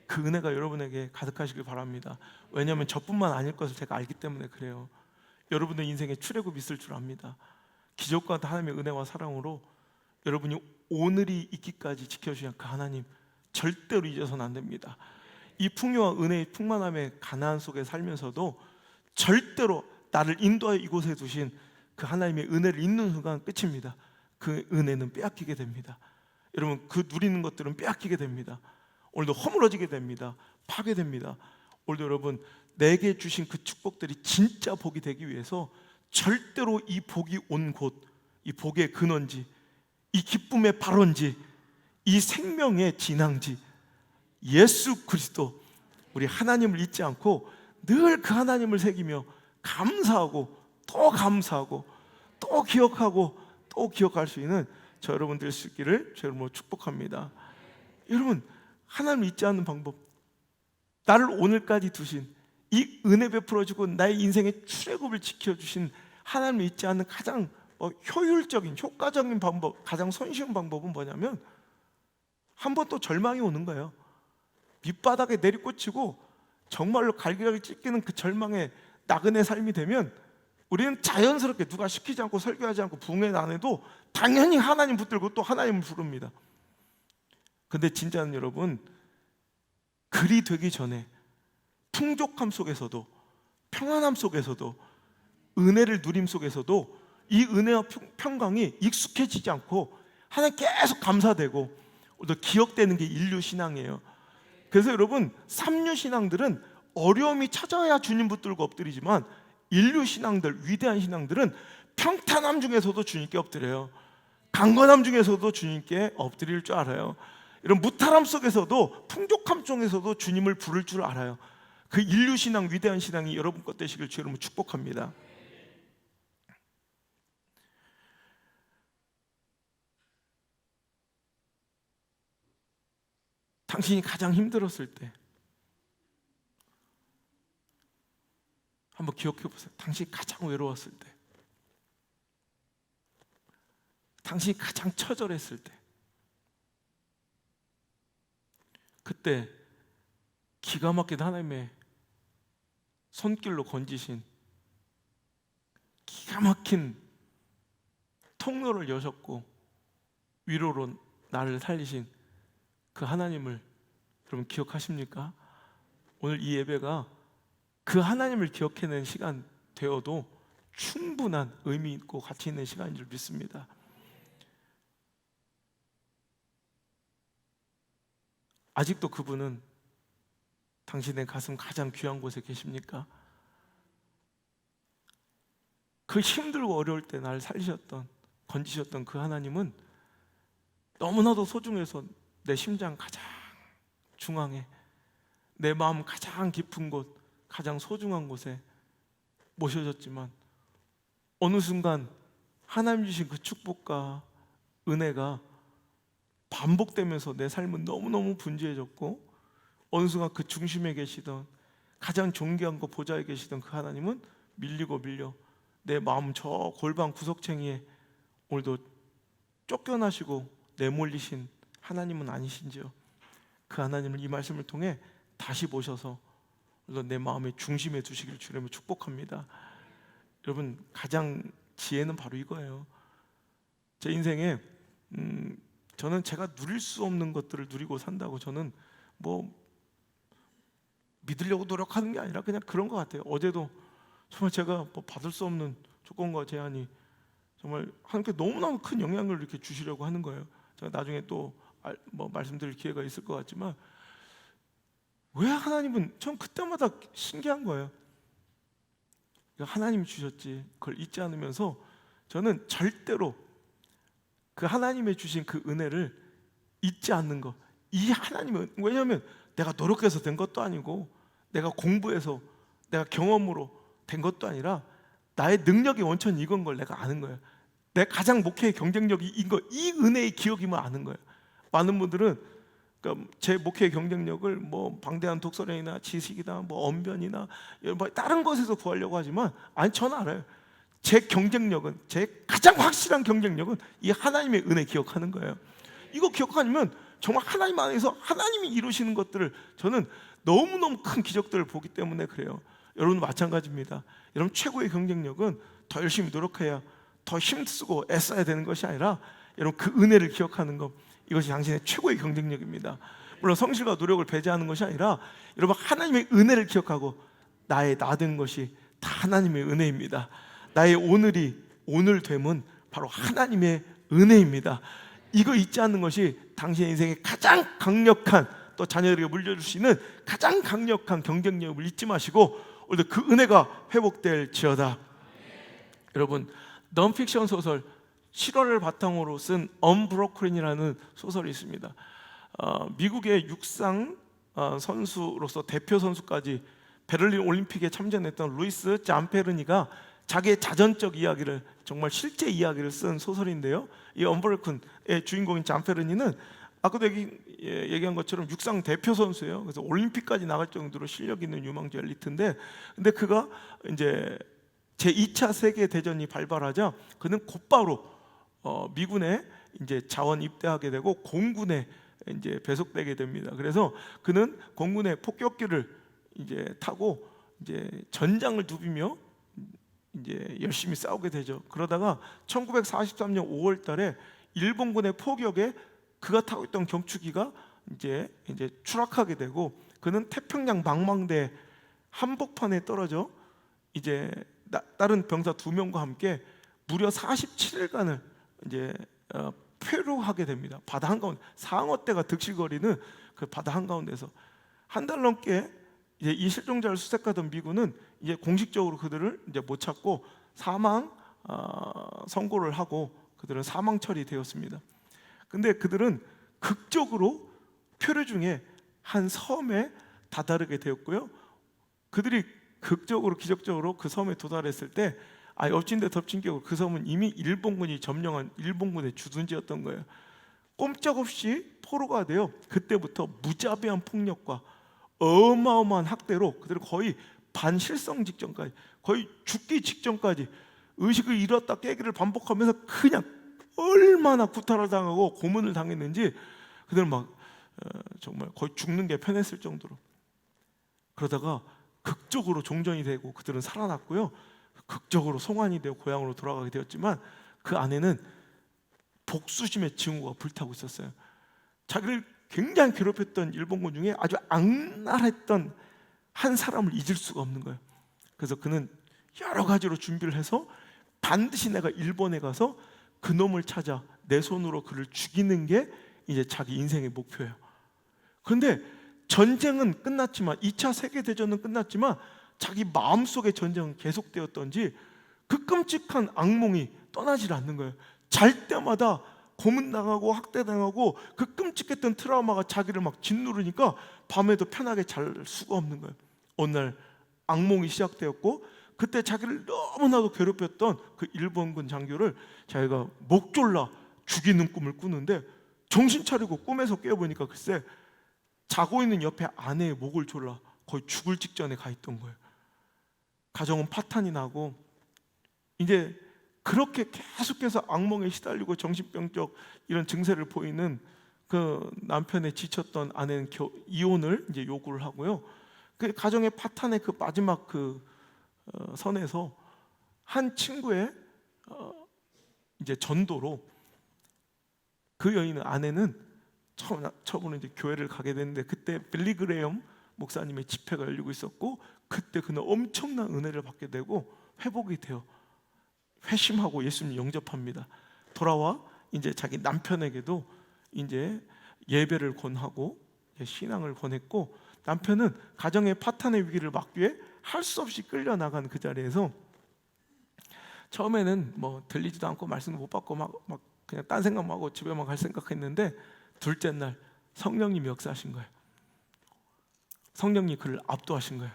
그 은혜가 여러분에게 가득하시길 바랍니다. 왜냐하면 저뿐만 아닐 것을 제가 알기 때문에 그래요. 여러분의 인생에 출애굽이 있을 줄 압니다. 기적과 하나님의 은혜와 사랑으로 여러분이 오늘이 있기까지 지켜주신 그 하나님 절대로 잊어서는 안 됩니다. 이 풍요와 은혜의 풍만함의 가나안 속에 살면서도 절대로 나를 인도하여 이곳에 두신 그 하나님의 은혜를 잊는 순간 끝입니다. 그 은혜는 빼앗기게 됩니다. 여러분, 그 누리는 것들은 빼앗기게 됩니다. 오늘도 허물어지게 됩니다. 파괴됩니다. 오늘도 여러분, 내게 주신 그 축복들이 진짜 복이 되기 위해서 절대로 이 복이 온 곳, 이 복의 근원지, 이 기쁨의 발원지, 이 생명의 진앙지 예수 그리스도, 우리 하나님을 잊지 않고 늘 그 하나님을 새기며 감사하고 또 감사하고 또 기억하고 또 기억할 수 있는 저 여러분 될 수 있기를 저 여러분 축복합니다. 여러분, 하나님을 잊지 않는 방법, 나를 오늘까지 두신 이 은혜 베풀어주고 나의 인생의 출애굽을 지켜주신 하나님을 잊지 않는 가장 효율적인, 효과적인 방법, 가장 손쉬운 방법은 뭐냐면 한 번 또 절망이 오는 거예요. 밑바닥에 내리꽂히고 정말로 갈기갈기 찢기는 그 절망의 나그네 삶이 되면 우리는 자연스럽게 누가 시키지 않고 설교하지 않고 부흥회 안 해도 당연히 하나님 붙들고 또 하나님을 부릅니다. 근데 진짜는 여러분, 그리 되기 전에 풍족함 속에서도, 평안함 속에서도, 은혜를 누림 속에서도 이 은혜와 평강이 익숙해지지 않고 하나님 계속 감사되고 또 기억되는 게 인류 신앙이에요. 그래서 여러분, 삼류 신앙들은 어려움이 찾아야 주님 붙들고 엎드리지만 인류 신앙들, 위대한 신앙들은 평탄함 중에서도 주님께 엎드려요. 강건함 중에서도 주님께 엎드릴 줄 알아요. 이런 무탈함 속에서도, 풍족함 중에서도 주님을 부를 줄 알아요. 그 인류 신앙, 위대한 신앙이 여러분 것 되시길 주의 이름으로 축복합니다. 당신이 가장 힘들었을 때, 한번 기억해 보세요. 당신이 가장 외로웠을 때, 당신이 가장 처절했을 때, 그때 기가 막힌 하나님의 손길로 건지신 기가 막힌 통로를 여셨고 위로로 나를 살리신 그 하나님을 여러분 기억하십니까? 오늘 이 예배가 그 하나님을 기억해낸 시간 되어도 충분한 의미 있고 가치 있는 시간인 줄 믿습니다. 아직도 그분은 당신의 가슴 가장 귀한 곳에 계십니까? 그 힘들고 어려울 때 나를 살리셨던, 건지셨던 그 하나님은 너무나도 소중해서 내 심장 가장 중앙에, 내 마음 가장 깊은 곳, 가장 소중한 곳에 모셔졌지만 어느 순간 하나님 주신 그 축복과 은혜가 반복되면서 내 삶은 너무너무 분주해졌고, 어느 순간 그 중심에 계시던 가장 존귀한 그 보좌에 계시던 그 하나님은 밀리고 밀려 내 마음 저 골방 구석탱이에 오늘도 쫓겨나시고 내몰리신 하나님은 아니신지요? 그 하나님을 이 말씀을 통해 다시 모셔서 내 마음의 중심에 두시길 주님을 축복합니다. 여러분, 가장 지혜는 바로 이거예요. 제 인생에 저는 제가 누릴 수 없는 것들을 누리고 산다고, 저는 뭐 믿으려고 노력하는 게 아니라 그냥 그런 것 같아요. 어제도 정말 제가 뭐 받을 수 없는 조건과 제한이 정말 하나님께 너무너무 큰 영향을 이렇게 주시려고 하는 거예요. 제가 나중에 또 뭐 말씀드릴 기회가 있을 것 같지만, 왜 하나님은, 전 그때마다 신기한 거예요. 하나님이 주셨지, 그걸 잊지 않으면서 저는 절대로 그 하나님의 주신 그 은혜를 잊지 않는 거. 이 하나님은, 왜냐하면 내가 노력해서 된 것도 아니고 내가 공부해서 내가 경험으로 된 것도 아니라 나의 능력의 원천이 이건 걸 내가 아는 거예요. 내 가장 목회의 경쟁력이 이거, 이 은혜의 기억이면 아는 거예요. 많은 분들은 그러니까 제 목회의 경쟁력을 뭐 방대한 독서량이나 지식이나 뭐 언변이나 뭐 다른 것에서 구하려고 하지만, 아니, 저는 알아요. 제 경쟁력은, 제 가장 확실한 경쟁력은 이 하나님의 은혜 기억하는 거예요. 이거 기억 아니면 정말 하나님 안에서 하나님이 이루시는 것들을, 저는 너무너무 큰 기적들을 보기 때문에 그래요. 여러분도 마찬가지입니다. 여러분, 최고의 경쟁력은 더 열심히 노력해야, 더 힘쓰고 애써야 되는 것이 아니라, 여러분, 그 은혜를 기억하는 것, 이것이 당신의 최고의 경쟁력입니다. 물론 성실과 노력을 배제하는 것이 아니라, 여러분, 하나님의 은혜를 기억하고, 나의 나된 것이 다 하나님의 은혜입니다. 나의 오늘 됨은 바로 하나님의 은혜입니다. 이거 잊지 않는 것이 당신의 인생의 가장 강력한, 또 자녀들에게 물려줄 수 있는 가장 강력한 경쟁력을 잊지 마시고, 오늘도 그 은혜가 회복될지어다. 여러분, 넌픽션 소설 실화를 바탕으로 쓴 언브로큰이라는 소설이 있습니다. 미국의 육상 선수로서 대표 선수까지 베를린 올림픽에 참전했던 루이스 잠페르니가 자기의 자전적 이야기를, 정말 실제 이야기를 쓴 소설인데요. 이 언브로큰의 주인공인 잠페르니는 아까도 얘기한 것처럼 육상 대표 선수예요. 그래서 올림픽까지 나갈 정도로 실력 있는 유망주 엘리트인데, 근데 그가 이제 제2차 세계 대전이 발발하자 그는 곧바로 미군에 이제 자원 입대하게 되고 공군에 이제 배속되게 됩니다. 그래서 그는 공군의 폭격기를 이제 타고 이제 전장을 누비며 이제 열심히 싸우게 되죠. 그러다가 1943년 5월달에 일본군의 포격에 그가 타고 있던 경추기가 이제 추락하게 되고, 그는 태평양 망망대 한복판에 떨어져 이제 다른 병사 2명과 함께 무려 47일간을 이제 표류하게 됩니다. 바다 한가운데, 상어떼가 득실거리는 그 바다 한가운데서 한 달 넘게 이제 이 실종자를 수색하던 미군은 이제 공식적으로 그들을 이제 못 찾고 사망 선고를 하고 그들은 사망 처리되었습니다. 근데 그들은 극적으로 표류 중에 한 섬에 다다르게 되었고요. 그들이 극적으로, 기적적으로 그 섬에 도달했을 때, 엎친 데 덮친 격으로 그 섬은 이미 일본군이 점령한 일본군의 주둔지였던 거예요. 꼼짝없이 포로가 되어 그때부터 무자비한 폭력과 어마어마한 학대로 그들을 거의 반실성 직전까지, 거의 죽기 직전까지 의식을 잃었다 깨기를 반복하면서 그냥 얼마나 구타를 당하고 고문을 당했는지 그들은 막 정말 거의 죽는 게 편했을 정도로. 그러다가 극적으로 종전이 되고 그들은 살아났고요, 극적으로 송환이 되어 고향으로 돌아가게 되었지만 그 안에는 복수심의 징후가 불타고 있었어요. 자기를 굉장히 괴롭혔던 일본군 중에 아주 악랄했던 한 사람을 잊을 수가 없는 거예요. 그래서 그는 여러 가지로 준비를 해서 반드시 내가 일본에 가서 그 놈을 찾아 내 손으로 그를 죽이는 게 이제 자기 인생의 목표예요. 그런데 전쟁은 끝났지만, 2차 세계대전은 끝났지만 자기 마음속의 전쟁은 계속되었던지 그 끔찍한 악몽이 떠나질 않는 거예요. 잘 때마다 고문당하고 학대당하고 그 끔찍했던 트라우마가 자기를 막 짓누르니까 밤에도 편하게 잘 수가 없는 거예요. 어느 날 악몽이 시작되었고, 그때 자기를 너무나도 괴롭혔던 그 일본군 장교를 자기가 목 졸라 죽이는 꿈을 꾸는데, 정신 차리고 꿈에서 깨어보니까 글쎄 자고 있는 옆에 아내의 목을 졸라 거의 죽을 직전에 가 있던 거예요. 가정은 파탄이 나고 이제 그렇게 계속해서 악몽에 시달리고 정신병적 이런 증세를 보이는 그 남편에 지쳤던 아내는 이혼을 이제 요구를 하고요. 그 가정의 파탄의 그 마지막 그 선에서 한 친구의 이제 전도로 그 여인의 아내는 처음으로 이제 교회를 가게 됐는데, 그때 빌리 그레엄 목사님의 집회가 열리고 있었고, 그때 그는 엄청난 은혜를 받게 되고 회복이 돼요. 회심하고 예수님 영접합니다. 돌아와 이제 자기 남편에게도 이제 예배를 권하고 신앙을 권했고, 남편은 가정의 파탄의 위기를 막기 위해 할 수 없이 끌려나간 그 자리에서 처음에는 뭐 들리지도 않고 말씀도 못 받고 막 그냥 딴 생각만 하고 집에만 갈 생각했는데, 둘째 날 성령님이 역사하신 거예요. 성령님이 그를 압도하신 거예요.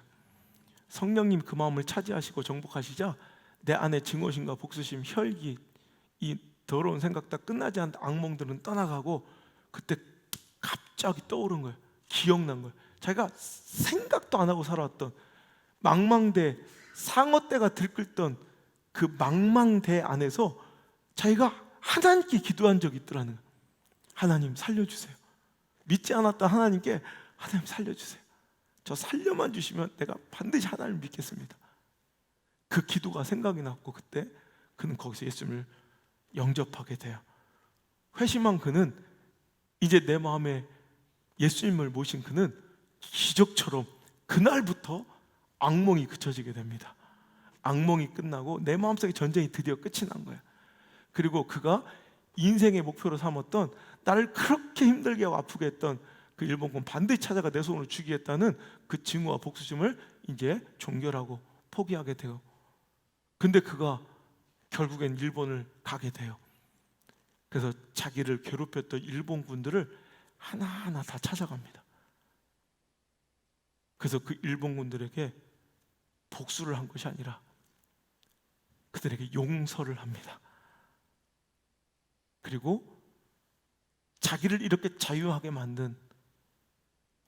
성령님 그 마음을 차지하시고 정복하시자 내 안에 증오심과 복수심, 혈기, 이 더러운 생각 다 끝나지 않은 악몽들은 떠나가고, 그때 갑자기 떠오른 거예요. 기억난 거예요. 자기가 생각도 안 하고 살아왔던 망망대, 상어떼가 들끓던 그 망망대 안에서 자기가 하나님께 기도한 적이 있더라는 거예요. 하나님 살려주세요. 믿지 않았던 하나님께 하나님 살려주세요. 저 살려만 주시면 내가 반드시 하나님을 믿겠습니다. 그 기도가 생각이 났고, 그때 그는 거기서 예수님을 영접하게 돼요. 회심한 그는 이제 내 마음에 예수님을 모신 그는 기적처럼 그날부터 악몽이 그쳐지게 됩니다. 악몽이 끝나고 내 마음속의 전쟁이 드디어 끝이 난 거예요. 그리고 그가 인생의 목표로 삼았던, 나를 그렇게 힘들게 하고 아프게 했던 그 일본군 반드시 찾아가 내 손으로 죽이겠다는 그 증오와 복수심을 이제 종결하고 포기하게 돼요. 근데 그가 결국엔 일본을 가게 돼요. 그래서 자기를 괴롭혔던 일본군들을 하나하나 다 찾아갑니다. 그래서 그 일본군들에게 복수를 한 것이 아니라 그들에게 용서를 합니다. 그리고 자기를 이렇게 자유하게 만든,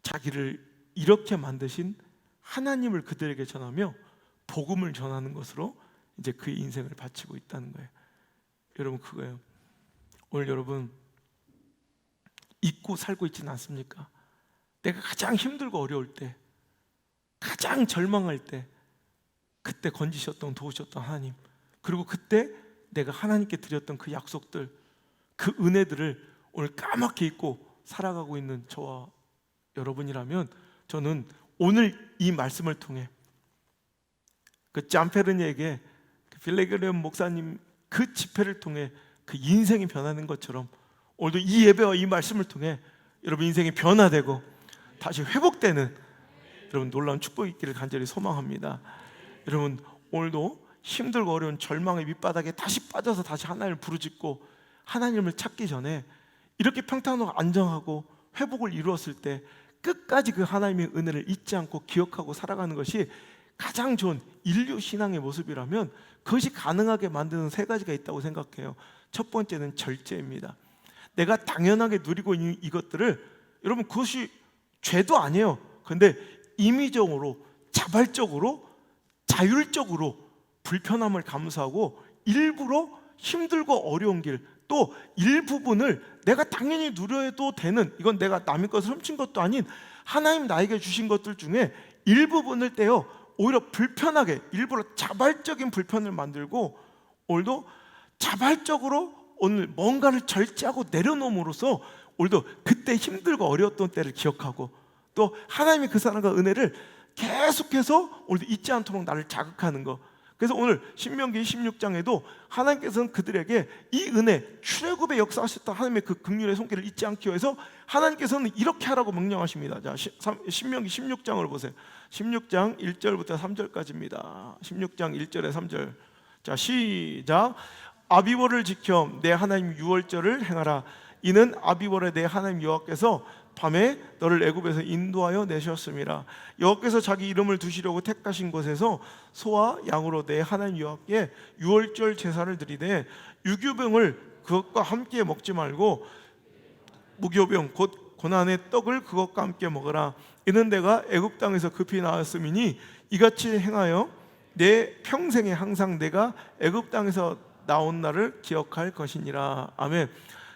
자기를 이렇게 만드신 하나님을 그들에게 전하며 복음을 전하는 것으로 이제 그의 인생을 바치고 있다는 거예요. 여러분, 그거예요. 오늘 여러분 잊고 살고 있지는 않습니까? 내가 가장 힘들고 어려울 때, 가장 절망할 때, 그때 건지셨던, 도우셨던 하나님, 그리고 그때 내가 하나님께 드렸던 그 약속들, 그 은혜들을 오늘 까맣게 잊고 살아가고 있는 저와 여러분이라면, 저는 오늘 이 말씀을 통해 그 잠페르니에게 그 빌레그레엄 목사님 그 집회를 통해 그 인생이 변하는 것처럼, 오늘도 이 예배와 이 말씀을 통해 여러분 인생이 변화되고 다시 회복되는 여러분 놀라운 축복이 있기를 간절히 소망합니다. 여러분, 오늘도 힘들고 어려운 절망의 밑바닥에 다시 빠져서 다시 하나님을 부르짖고 하나님을 찾기 전에 이렇게 평탄하고 안정하고 회복을 이루었을 때 끝까지 그 하나님의 은혜를 잊지 않고 기억하고 살아가는 것이 가장 좋은 인류 신앙의 모습이라면, 그것이 가능하게 만드는 세 가지가 있다고 생각해요. 첫 번째는 절제입니다. 내가 당연하게 누리고 있는 이것들을, 여러분 그것이 죄도 아니에요. 그런데 임의적으로 자발적으로 자율적으로 불편함을 감수하고 일부러 힘들고 어려운 길, 또 일부분을 내가 당연히 누려도 되는, 이건 내가 남의 것을 훔친 것도 아닌 하나님 나에게 주신 것들 중에 일부분을 떼어 오히려 불편하게, 일부러 자발적인 불편을 만들고 오늘도 자발적으로 오늘 뭔가를 절제하고 내려놓음으로써 오늘도 그때 힘들고 어려웠던 때를 기억하고, 또 하나님이 그 사랑과 은혜를 계속해서 오늘도 잊지 않도록 나를 자극하는 거. 그래서 오늘 신명기 16장에도 하나님께서는 그들에게 이 은혜, 출애굽의 역사하셨던 하나님의 그 긍휼의 손길을 잊지 않기 위해서 하나님께서는 이렇게 하라고 명령하십니다. 자, 신명기 16장을 보세요. 16장 1절부터 3절까지입니다. 16장 1절에 3절. 자, 시작. 아비월을 지켜 내 하나님 유월절을 행하라. 이는 아비월에 내 하나님 여호와께서 밤에 너를 애굽에서 인도하여 내셨음이라. 여호와께서 자기 이름을 두시려고 택하신 곳에서 소와 양으로 내 하나님 여호와께 유월절 제사를 드리되 유교병을 그것과 함께 먹지 말고 무교병 곧 고난의 떡을 그것과 함께 먹으라. 이는 내가 애굽 땅에서 급히 나왔음이니 이같이 행하여 내 평생에 항상 내가 애굽 땅에서 나온 날을 기억할 것이니라. 아멘.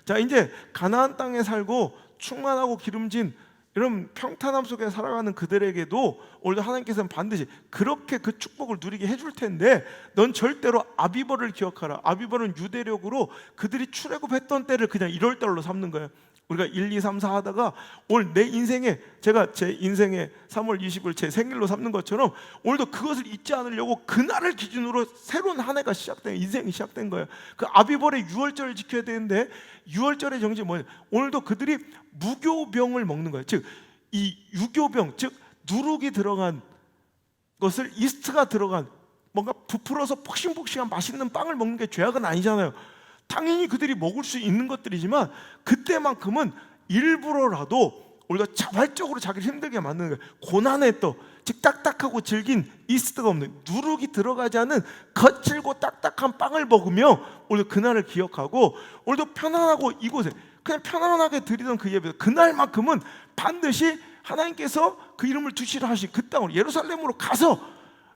자, 이제 가나안 땅에 살고 충만하고 기름진 이런 평탄함 속에 살아가는 그들에게도 오늘도 하나님께서는 반드시 그렇게 그 축복을 누리게 해줄 텐데, 넌 절대로 아비벌을 기억하라. 아비벌은 유대력으로 그들이 출애굽했던 때를 그냥 1월 달로 삼는 거예요. 우리가 1, 2, 3, 4 하다가 오늘 내 인생에, 제가 제 인생에 3월 20일 제 생일로 삼는 것처럼 오늘도 그것을 잊지 않으려고 그날을 기준으로 새로운 한 해가 시작된, 인생이 시작된 거예요. 그 아비벌의 유월절을 지켜야 되는데, 유월절의 정신이 뭐냐? 오늘도 그들이 무교병을 먹는 거예요. 즉 이 유교병, 즉 누룩이 들어간 것을, 이스트가 들어간 뭔가 부풀어서 폭신폭신한 맛있는 빵을 먹는 게 죄악은 아니잖아요. 당연히 그들이 먹을 수 있는 것들이지만 그때만큼은 일부러라도 우리가 자발적으로 자기를 힘들게 만드는 거예요. 고난의 떡, 즉 딱딱하고 질긴 이스트가 없는, 누룩이 들어가지 않은 거칠고 딱딱한 빵을 먹으며 오늘 그날을 기억하고, 오늘도 편안하고 이곳에 그냥 편안하게 드리던 그 예배, 그날만큼은 반드시 하나님께서 그 이름을 두시라 하신 그 땅으로, 예루살렘으로 가서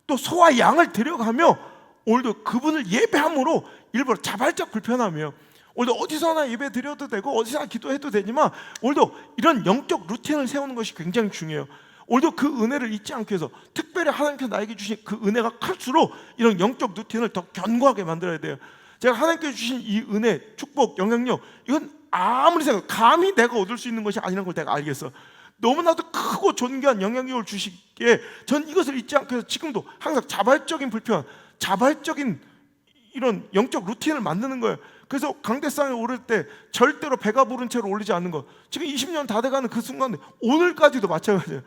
또 소와 양을 데려가며 오늘도 그분을 예배함으로 일부러 자발적 불편함이에요. 오늘도 어디서나 예배 드려도 되고 어디서나 기도해도 되지만 오늘도 이런 영적 루틴을 세우는 것이 굉장히 중요해요. 오늘도 그 은혜를 잊지 않기 위해서 특별히 하나님께서 나에게 주신 그 은혜가 클수록 이런 영적 루틴을 더 견고하게 만들어야 돼요. 제가 하나님께서 주신 이 은혜, 축복, 영향력, 이건 아무리 생각, 감히 내가 얻을 수 있는 것이 아니라는 걸 내가 알겠어. 너무나도 크고 존귀한 영향력을 주시기에 전 이것을 잊지 않기 위해서 지금도 항상 자발적인 불편, 자발적인 이런 영적 루틴을 만드는 거예요. 그래서 강대상에 오를 때 절대로 배가 부른 채로 올리지 않는 거. 지금 20년 다 돼가는 그 순간에 오늘까지도 마찬가지예요.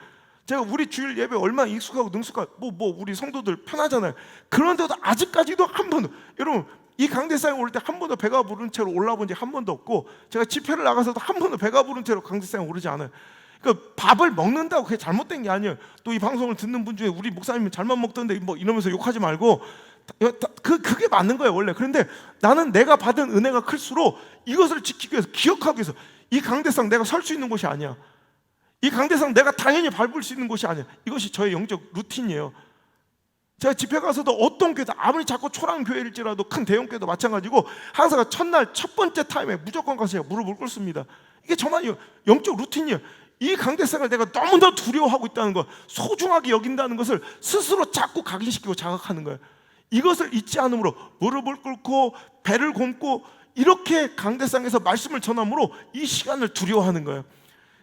제가 우리 주일 예배 얼마나 익숙하고 능숙하고 우리 성도들 편하잖아요. 그런데도 아직까지도 한 번도, 여러분 이 강대상에 오를 때 한 번도 배가 부른 채로 올라본 적 한 번도 없고, 제가 집회를 나가서도 한 번도 배가 부른 채로 강대상에 오르지 않아요. 그러니까 밥을 먹는다고 그게 잘못된 게 아니에요. 또 이 방송을 듣는 분 중에 우리 목사님은 잘만 먹던데 뭐 이러면서 욕하지 말고, 그게 맞는 거예요 원래. 그런데 나는 내가 받은 은혜가 클수록 이것을 지키기 위해서, 기억하기 위해서, 이 강대상 내가 설 수 있는 곳이 아니야. 이 강대상 내가 당연히 밟을 수 있는 곳이 아니야. 이것이 저의 영적 루틴이에요. 제가 집회 가서도 어떤 교회도, 아무리 작고 초라한 교회일지라도 큰 대형 교회도 마찬가지고, 항상 첫날 첫 번째 타임에 무조건 가서 제가 무릎을 꿇습니다. 이게 저만의 영적 루틴이에요. 이 강대상을 내가 너무나 두려워하고 있다는 것, 소중하게 여긴다는 것을 스스로 자꾸 각인시키고 자각하는 거예요. 이것을 잊지 않으므로 무릎을 꿇고 배를 곰고 이렇게 강대상에서 말씀을 전함으로 이 시간을 두려워하는 거예요.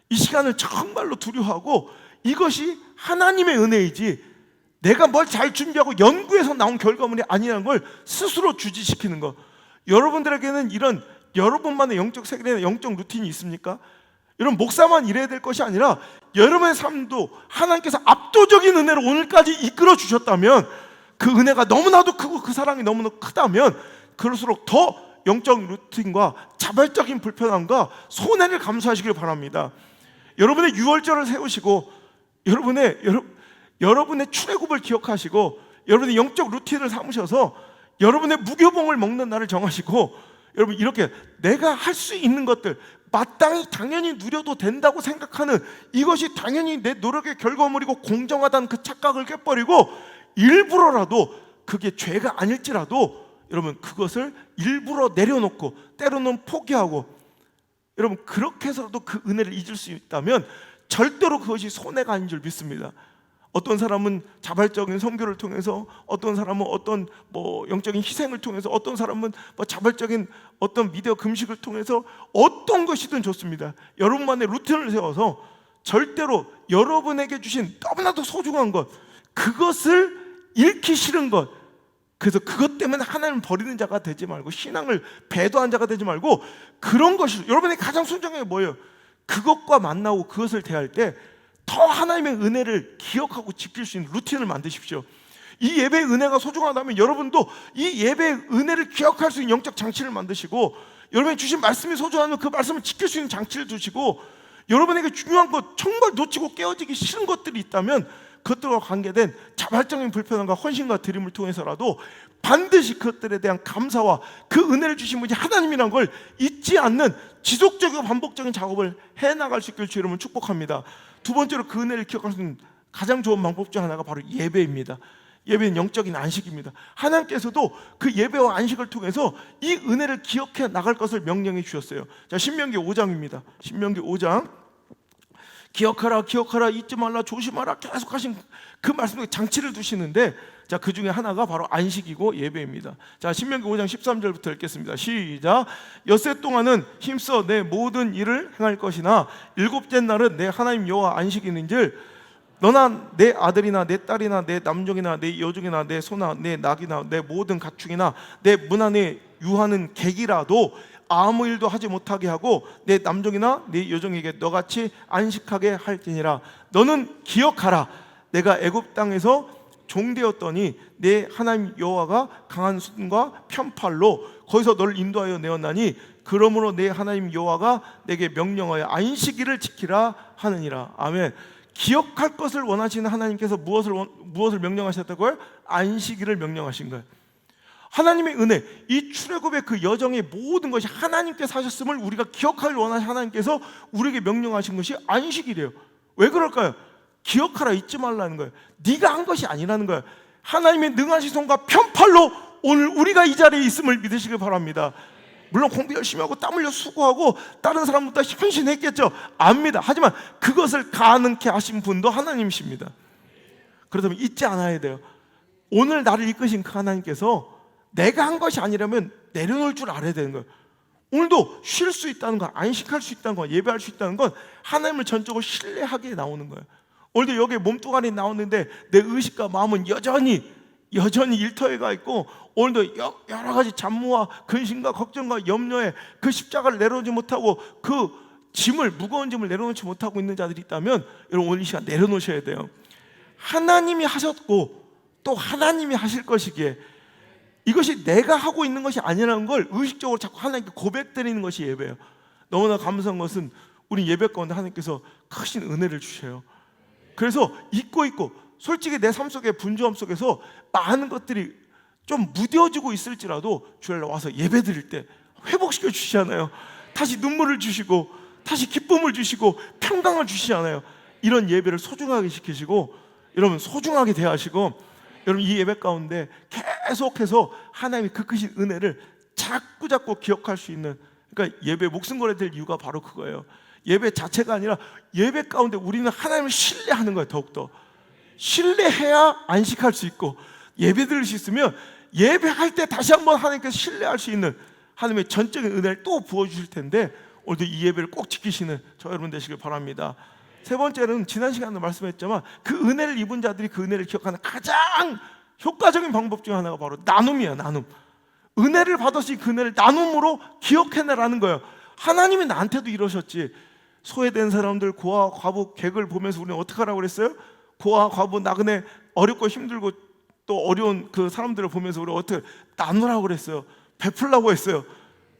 이 시간을 정말로 두려워하고, 이것이 하나님의 은혜이지 내가 뭘 잘 준비하고 연구해서 나온 결과물이 아니라는 걸 스스로 주지시키는 거. 여러분들에게는 이런 여러분만의 영적 세계에 영적 루틴이 있습니까? 여러분 목사만 이래야 될 것이 아니라 여러분의 삶도 하나님께서 압도적인 은혜로 오늘까지 이끌어 주셨다면, 그 은혜가 너무나도 크고 그 사랑이 너무나 크다면 그럴수록 더 영적 루틴과 자발적인 불편함과 손해를 감수하시길 바랍니다. 여러분의 유월절을 세우시고 여러분의 출애굽을 기억하시고 여러분의 영적 루틴을 삼으셔서 여러분의 무교봉을 먹는 날을 정하시고, 여러분 이렇게 내가 할 수 있는 것들, 마땅히 당연히 누려도 된다고 생각하는, 이것이 당연히 내 노력의 결과물이고 공정하다는 그 착각을 깨버리고 일부러라도 그게 죄가 아닐지라도 여러분 그것을 일부러 내려놓고 때로는 포기하고 여러분 그렇게 해서라도 그 은혜를 잊을 수 있다면 절대로 그것이 손해가 아닌 줄 믿습니다. 어떤 사람은 자발적인 선교를 통해서, 어떤 사람은 어떤 영적인 희생을 통해서, 어떤 사람은 자발적인 어떤 미디어 금식을 통해서 어떤 것이든 좋습니다. 여러분만의 루틴을 세워서 절대로 여러분에게 주신 너무나도 소중한 것, 그것을 잃기 싫은 것, 그래서 그것 때문에 하나님을 버리는 자가 되지 말고 신앙을 배도한 자가 되지 말고 그런 것이 여러분의 가장 순종한 게 뭐예요? 그것과 만나고 그것을 대할 때 더 하나님의 은혜를 기억하고 지킬 수 있는 루틴을 만드십시오. 이 예배의 은혜가 소중하다면 여러분도 이 예배의 은혜를 기억할 수 있는 영적 장치를 만드시고, 여러분이 주신 말씀이 소중하면 그 말씀을 지킬 수 있는 장치를 두시고, 여러분에게 중요한 것, 정말 놓치고 깨어지기 싫은 것들이 있다면 그것들과 관계된 자발적인 불편함과 헌신과 드림을 통해서라도 반드시 그것들에 대한 감사와 그 은혜를 주신 분이 하나님이라는 걸 잊지 않는 지속적이고 반복적인 작업을 해나갈 수 있길 주 여러분 축복합니다. 두 번째로 그 은혜를 기억할 수 있는 가장 좋은 방법 중 하나가 바로 예배입니다. 예배는 영적인 안식입니다. 하나님께서도 그 예배와 안식을 통해서 이 은혜를 기억해 나갈 것을 명령해 주셨어요. 자, 신명기 5장입니다. 신명기 5장. 기억하라, 기억하라, 잊지 말라, 조심하라 계속 하신 그 말씀에 장치를 두시는데, 자, 그 중에 하나가 바로 안식이고 예배입니다. 자, 신명기 5장 13절부터 읽겠습니다. 시작. 엿새 동안은 힘써 내 모든 일을 행할 것이나 일곱째 날은 내 하나님 여호와 안식일인즉 너나 내 아들이나 내 딸이나 내 남종이나 내 여종이나 내 소나 내 낙이나 내 모든 가축이나 내 문 안에 유하는 객이라도 아무 일도 하지 못하게 하고 내 남종이나 내 여종에게 너같이 안식하게 할지니라. 너는 기억하라. 내가 애굽 땅에서 종되었더니 내 하나님 여호와가 강한 손과 편팔로 거기서 너를 인도하여 내었나니 그러므로 내 하나님 여호와가 내게 명령하여 안식일을 지키라 하느니라. 아멘. 기억할 것을 원하시는 하나님께서 무엇을 명령하셨다고요? 안식일을 명령하신 거예요. 하나님의 은혜, 이 출애굽의 그 여정의 모든 것이 하나님께서 하셨음을 우리가 기억하길 원하시는 하나님께서 우리에게 명령하신 것이 안식일이에요. 왜 그럴까요? 기억하라, 잊지 말라는 거예요. 네가 한 것이 아니라는 거예요. 하나님의 능하신 손과 편팔로 오늘 우리가 이 자리에 있음을 믿으시길 바랍니다. 물론 공부 열심히 하고 땀 흘려 수고하고 다른 사람보다 헌신했겠죠. 압니다. 하지만 그것을 가능케 하신 분도 하나님이십니다. 그렇다면 잊지 않아야 돼요. 오늘 나를 이끄신 그 하나님께서 내가 한 것이 아니라면 내려놓을 줄 알아야 되는 거예요. 오늘도 쉴 수 있다는 건, 안식할 수 있다는 건, 예배할 수 있다는 건 하나님을 전적으로 신뢰하기에 나오는 거예요. 오늘도 여기에 몸뚱아리 나오는데 내 의식과 마음은 여전히 일터에 가 있고, 오늘도 여러 가지 잡무와 근심과 걱정과 염려에 그 십자가를 내려놓지 못하고 그 무거운 짐을 내려놓지 못하고 있는 자들이 있다면 여러분 오늘 이 시간 내려놓으셔야 돼요. 하나님이 하셨고 또 하나님이 하실 것이기에 이것이 내가 하고 있는 것이 아니라는 걸 의식적으로 자꾸 하나님께 고백드리는 것이 예배예요. 너무나 감사한 것은 우리 예배 가운데 하나님께서 크신 은혜를 주셔요. 그래서 잊고 솔직히 내 삶 속에 분주함 속에서 많은 것들이 좀 무뎌지고 있을지라도 주일 날 와서 예배 드릴 때 회복시켜 주시잖아요. 다시 눈물을 주시고 다시 기쁨을 주시고 평강을 주시잖아요. 이런 예배를 소중하게 지키시고 여러분 소중하게 대하시고, 여러분 이 예배 가운데 계속해서 하나님의 그 크신 은혜를 자꾸 기억할 수 있는, 그러니까 예배 목숨 걸어야 될 이유가 바로 그거예요. 예배 자체가 아니라 예배 가운데 우리는 하나님을 신뢰하는 거예요. 더욱더 신뢰해야 안식할 수 있고, 예배 드릴 수 있으면 예배할 때 다시 한번 하나님께서 신뢰할 수 있는 하나님의 전적인 은혜를 또 부어주실 텐데, 오늘도 이 예배를 꼭 지키시는 저 여러분 되시길 바랍니다. 세 번째는 지난 시간에도 말씀했지만 그 은혜를 입은 자들이 그 은혜를 기억하는 가장 효과적인 방법 중 하나가 바로 나눔이에요. 나눔. 은혜를 받았으니 그 은혜를 나눔으로 기억해내라는 거예요. 하나님이 나한테도 이러셨지. 소외된 사람들, 고아, 과부, 객을 보면서 우리는 어떻게 하라고 그랬어요? 고아, 과부, 나그네, 어렵고 힘들고 또 어려운 그 사람들을 보면서 우리 어떻게 나누라고 그랬어요? 베풀라고 했어요.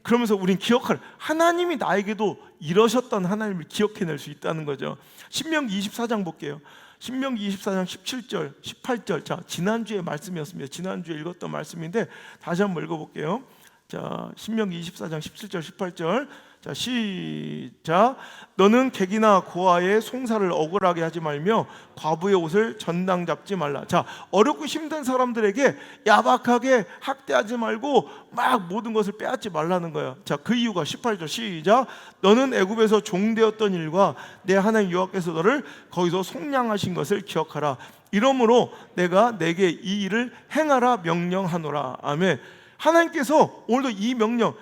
그러면서 우린 기억할, 하나님이 나에게도 이러셨던 하나님을 기억해낼 수 있다는 거죠. 신명기 24장 볼게요. 신명기 24장 17절, 18절. 자, 지난주의 말씀이었습니다. 지난주에 읽었던 말씀인데 다시 한번 읽어볼게요. 자, 신명기 24장 17절 18절. 자, 시작. 너는 객이나 고아의 송사를 억울하게 하지 말며 과부의 옷을 전당 잡지 말라. 자, 어렵고 힘든 사람들에게 야박하게 학대하지 말고 막 모든 것을 빼앗지 말라는 거야. 자, 그 이유가 18절 시작. 너는 애굽에서 종되었던 일과 내 하나님 여호와께서 너를 거기서 속량하신 것을 기억하라. 이러므로 내가 내게 이 일을 행하라 명령하노라. 아멘. 하나님께서 오늘도 이 명령,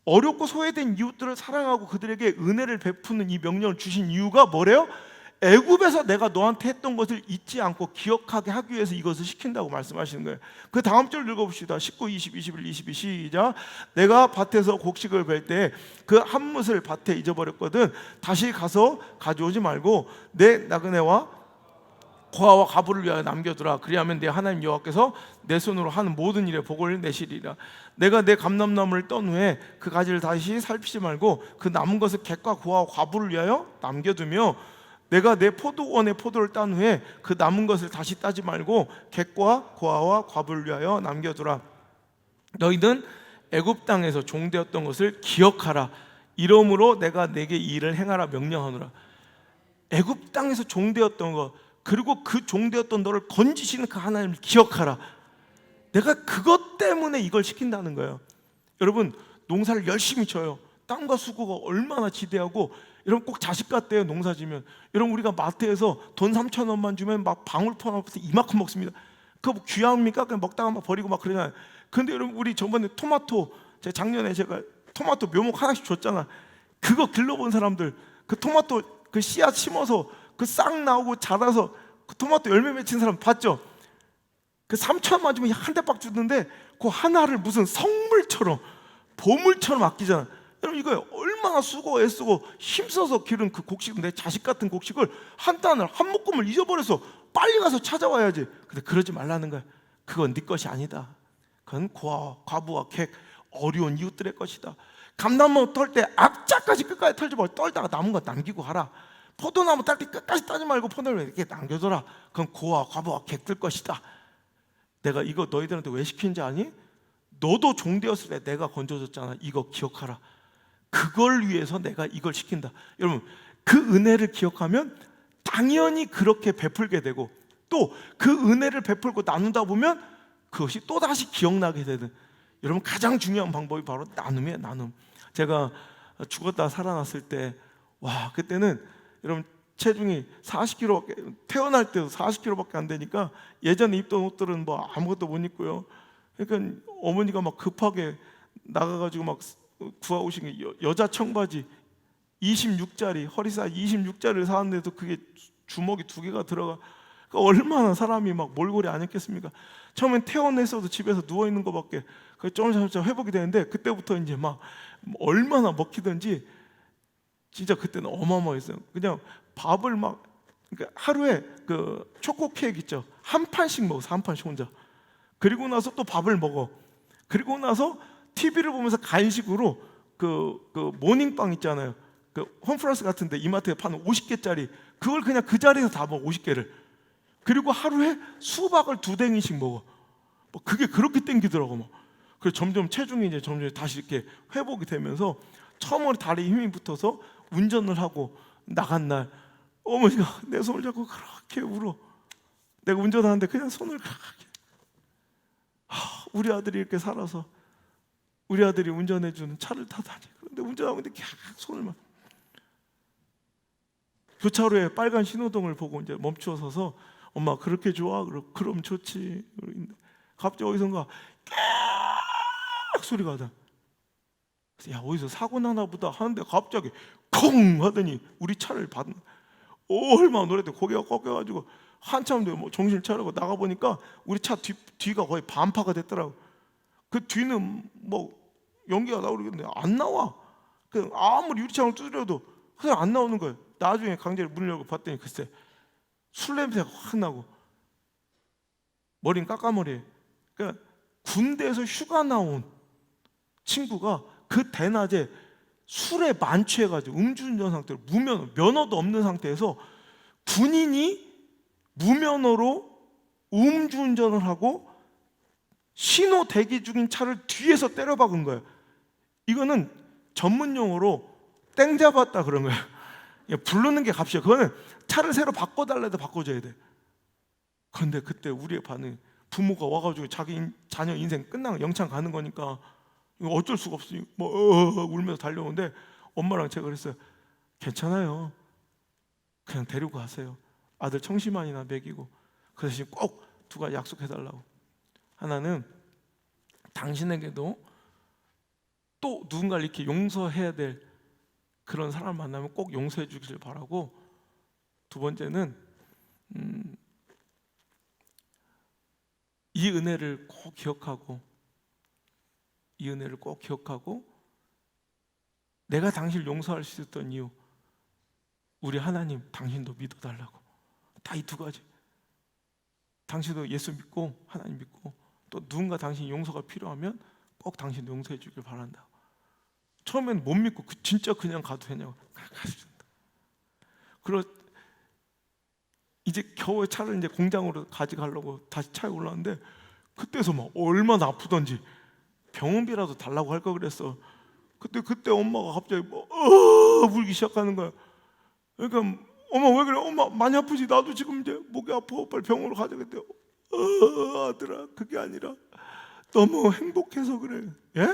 어렵고 소외된 이웃들을 사랑하고 그들에게 은혜를 베푸는 이 명령을 주신 이유가 뭐래요? 애굽에서 내가 너한테 했던 것을 잊지 않고 기억하게 하기 위해서 이것을 시킨다고 말씀하시는 거예요. 그 다음 절 읽어봅시다. 19, 20, 21, 22 시작. 내가 밭에서 곡식을 벨 때 그 한 뭇을 밭에 잊어버렸거든. 다시 가서 가져오지 말고 내 나그네와 고아와 과부를 위하여 남겨두라. 그리하면 내 하나님 여호와께서 내 손으로 하는 모든 일에 복을 내시리라. 내가 내 감람나무를 떤 후에 그 가지를 다시 살피지 말고 그 남은 것을 객과 고아와 과부를 위하여 남겨두며 내가 내 포도원의 포도를 딴 후에 그 남은 것을 다시 따지 말고 객과 고아와 과부를 위하여 남겨두라. 너희는 애굽 땅에서 종되었던 것을 기억하라. 이러므로 내가 내게 이 일을 행하라 명령하노라. 애굽 땅에서 종되었던 것, 그리고 그 종되었던 너를 건지시는 그 하나님을 기억하라. 내가 그것 때문에 이걸 시킨다는 거예요. 여러분, 농사를 열심히 쳐요. 땀과 수고가 얼마나 지대하고, 여러분 꼭 자식 같대요. 농사 지면. 여러분, 우리가 마트에서 돈 3,000원만 주면 막 방울토 하나부터 이만큼 먹습니다. 그거 뭐 귀합니까? 그냥 먹다가 막 버리고 막 그러잖아요. 근데 여러분, 우리 저번에 토마토, 작년에 제가 토마토 묘목 하나씩 줬잖아. 그거 길러본 사람들, 그 토마토 그 씨앗 심어서 그 싹 나오고 자라서 그 토마토 열매 맺힌 사람 봤죠? 그 3,000원 주면 한 대박 주는데 그 하나를 무슨 성물처럼, 보물처럼 아끼잖아. 여러분, 이거 얼마나 수고 애쓰고 힘써서 기른 그 곡식, 내 자식 같은 곡식을 한 단을, 한 묶음을 잊어버려서 빨리 가서 찾아와야지. 근데 그러지 말라는 거야. 그건 네 것이 아니다. 그건 고아와 과부와 객, 어려운 이웃들의 것이다. 감나무 털 때 악자까지 끝까지 털지 말고 떨다가 남은 거 남기고 하라. 포도나무 딸 때 끝까지 따지 말고 포도나무 이렇게 남겨둬라. 그건 고아와 과부와 객들 것이다. 내가 이거 너희들한테 왜 시키는지 아니? 너도 종되었을 때 내가 건져줬잖아. 이거 기억하라. 그걸 위해서 내가 이걸 시킨다. 여러분, 그 은혜를 기억하면 당연히 그렇게 베풀게 되고, 또 그 은혜를 베풀고 나누다 보면 그것이 또다시 기억나게 되는, 여러분, 가장 중요한 방법이 바로 나눔이에요. 나눔. 제가 죽었다 살아났을 때, 와, 그때는 여러분 체중이 40kg밖에, 태어날 때도 40kg밖에 안 되니까 예전에 입던 옷들은 뭐 아무것도 못 입고요. 그러니까 어머니가 막 급하게 나가가지고 막 구하고 오신 게 여자 청바지 26짜리, 허리 사이즈 26짜리를 사는데도 그게 주먹이 2개가 들어가. 그러니까 얼마나 사람이 막 몰골이 아니었겠습니까? 처음엔 퇴원했어도 집에서 누워 있는 것밖에, 조금씩 회복이 되는데, 그때부터 이제 막 얼마나 먹히든지 진짜 그때는 어마어마했어요. 그냥 밥을 막, 그러니까 하루에 그 초코 케이크 있죠, 한 판씩 먹었어. 한 판씩 혼자. 그리고 나서 또 밥을 먹어. 그리고 나서 TV를 보면서 간식으로 그 모닝빵 있잖아요. 그 홈플러스 같은데 이마트에 파는 50개짜리, 그걸 그냥 그 자리에서 다 먹어. 50개를. 그리고 하루에 수박을 2댕이씩 먹어. 뭐 그게 그렇게 땡기더라고. 막. 그래서 점점 체중이 이제 점점 다시 이렇게 회복이 되면서 처음으로 다리에 힘이 붙어서 운전을 하고 나간 날, 어머니가 내 손을 잡고 그렇게 울어. 내가 운전하는데 그냥 손을 그렇게, 우리 아들이 이렇게 살아서 우리 아들이 운전해주는 차를 타다니. 그런데 운전하고 있는데 계속 손을 막. 교차로에 빨간 신호등을 보고 이제 멈추어 서서, 엄마 그렇게 좋아? 그럼 좋지. 갑자기 어디선가 깨악 소리가 나다. 야, 어디서 사고 나나 보다 하는데 갑자기 콩 하더니 우리 차를 받는. 얼마나 노래때 고개가 꺾여가지고 한참 뒤에 뭐 정신 차리고 나가보니까 우리 차 뒤가 거의 반파가 됐더라고. 그 뒤는 뭐 연기가 나오는데 안 나와. 그 아무리 유리창을 두드려도 그냥 안 나오는 거예요. 나중에 강제로 문을 열고 봤더니 글쎄 술 냄새가 확 나고, 머리는 까까머리에. 그러니까 군대에서 휴가 나온 친구가 그 대낮에 술에 만취해가지고 음주운전 상태로 면허도 없는 상태에서 군인이 무면허로 음주운전을 하고 신호 대기 중인 차를 뒤에서 때려 박은 거예요. 이거는 전문 용어로 땡 잡았다 그런 거예요. 부르는 게 값이에요. 그거는 차를 새로 바꿔달래도 바꿔줘야 돼. 그런데 그때 우리의 반응, 부모가 와가지고 자기 자녀 인생 끝나고 영창 가는 거니까 이거 어쩔 수가 없어요. 울면서 달려오는데 엄마랑 제가 그랬어요. 괜찮아요. 그냥 데리고 가세요. 아들 청심환이나 먹이고. 그 대신 꼭 두 가지 약속해달라고. 하나는 당신에게도 또 누군가를 이렇게 용서해야 될 그런 사람 만나면 꼭 용서해 주기를 바라고, 두 번째는 이 은혜를 꼭 기억하고, 이 은혜를 꼭 기억하고 내가 당신을 용서할 수 있었던 이유, 우리 하나님 당신도 믿어달라고. 다 이 두 가지. 당신도 예수 믿고 하나님 믿고 또 누군가 당신 용서가 필요하면 꼭 당신도 용서해 주길 바란다. 처음엔 못 믿고 진짜 그냥 가도 되냐고. 가십니다. 그리고 이제 겨우 차를 이제 공장으로 가져가려고 다시 차에 올랐는데 그때서 막 얼마나 아프던지 병원비라도 달라고 할 걸 그랬어. 그때 엄마가 갑자기 울기 시작하는 거야. 그러니까 엄마 왜 그래? 엄마 많이 아프지? 나도 지금 이제 목이 아파. 빨리 병원으로 가자겠대. 아들아, 그게 아니라 너무 행복해서 그래. 예?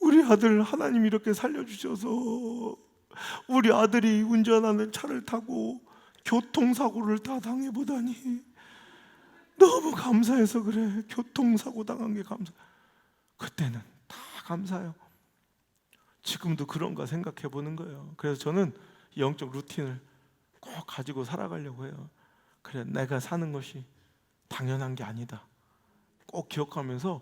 우리 아들 하나님 이렇게 살려주셔서 우리 아들이 운전하는 차를 타고 교통사고를 다 당해보다니 너무 감사해서 그래. 교통사고 당한 게 감사. 그때는 다 감사해요. 지금도 그런가 생각해 보는 거예요. 그래서 저는 영적 루틴을 꼭 가지고 살아가려고 해요. 그래, 내가 사는 것이 당연한 게 아니다. 꼭 기억하면서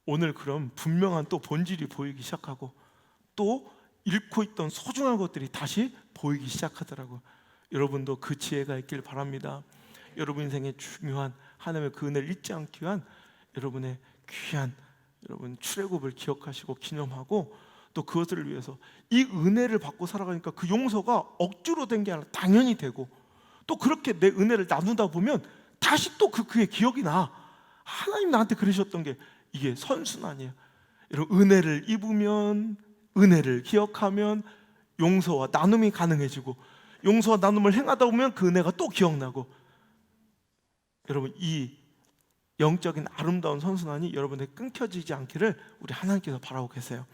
오늘 그럼 분명한 또 본질이 보이기 시작하고 또 잃고 있던 소중한 것들이 다시 보이기 시작하더라고요. 여러분도 그 지혜가 있길 바랍니다. 여러분 인생의 중요한 하나님의 그 은혜를 잊지 않기 위한 여러분의 귀한 여러분 출애굽을 기억하시고 기념하고, 또 그것을 위해서 이 은혜를 받고 살아가니까 그 용서가 억지로 된 게 아니라 당연히 되고, 또 그렇게 내 은혜를 나누다 보면 다시 또 그의 기억이 나. 하나님 나한테 그러셨던 게 이게 선순환이에요. 여러분, 은혜를 입으면, 은혜를 기억하면 용서와 나눔이 가능해지고, 용서와 나눔을 행하다 보면 그 은혜가 또 기억나고, 여러분 이 영적인 아름다운 선순환이 여러분에게 끊겨지지 않기를 우리 하나님께서 바라고 계세요.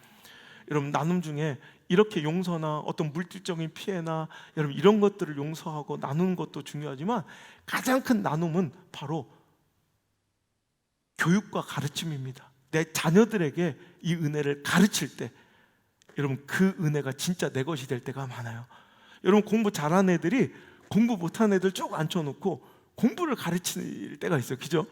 여러분 나눔 중에 이렇게 용서나 어떤 물질적인 피해나 여러분 이런 것들을 용서하고 나누는 것도 중요하지만 가장 큰 나눔은 바로 교육과 가르침입니다. 내 자녀들에게 이 은혜를 가르칠 때 여러분 그 은혜가 진짜 내 것이 될 때가 많아요. 여러분 공부 잘하는 애들이 공부 못하는 애들 쭉 앉혀놓고 공부를 가르칠 때가 있어요. 그죠?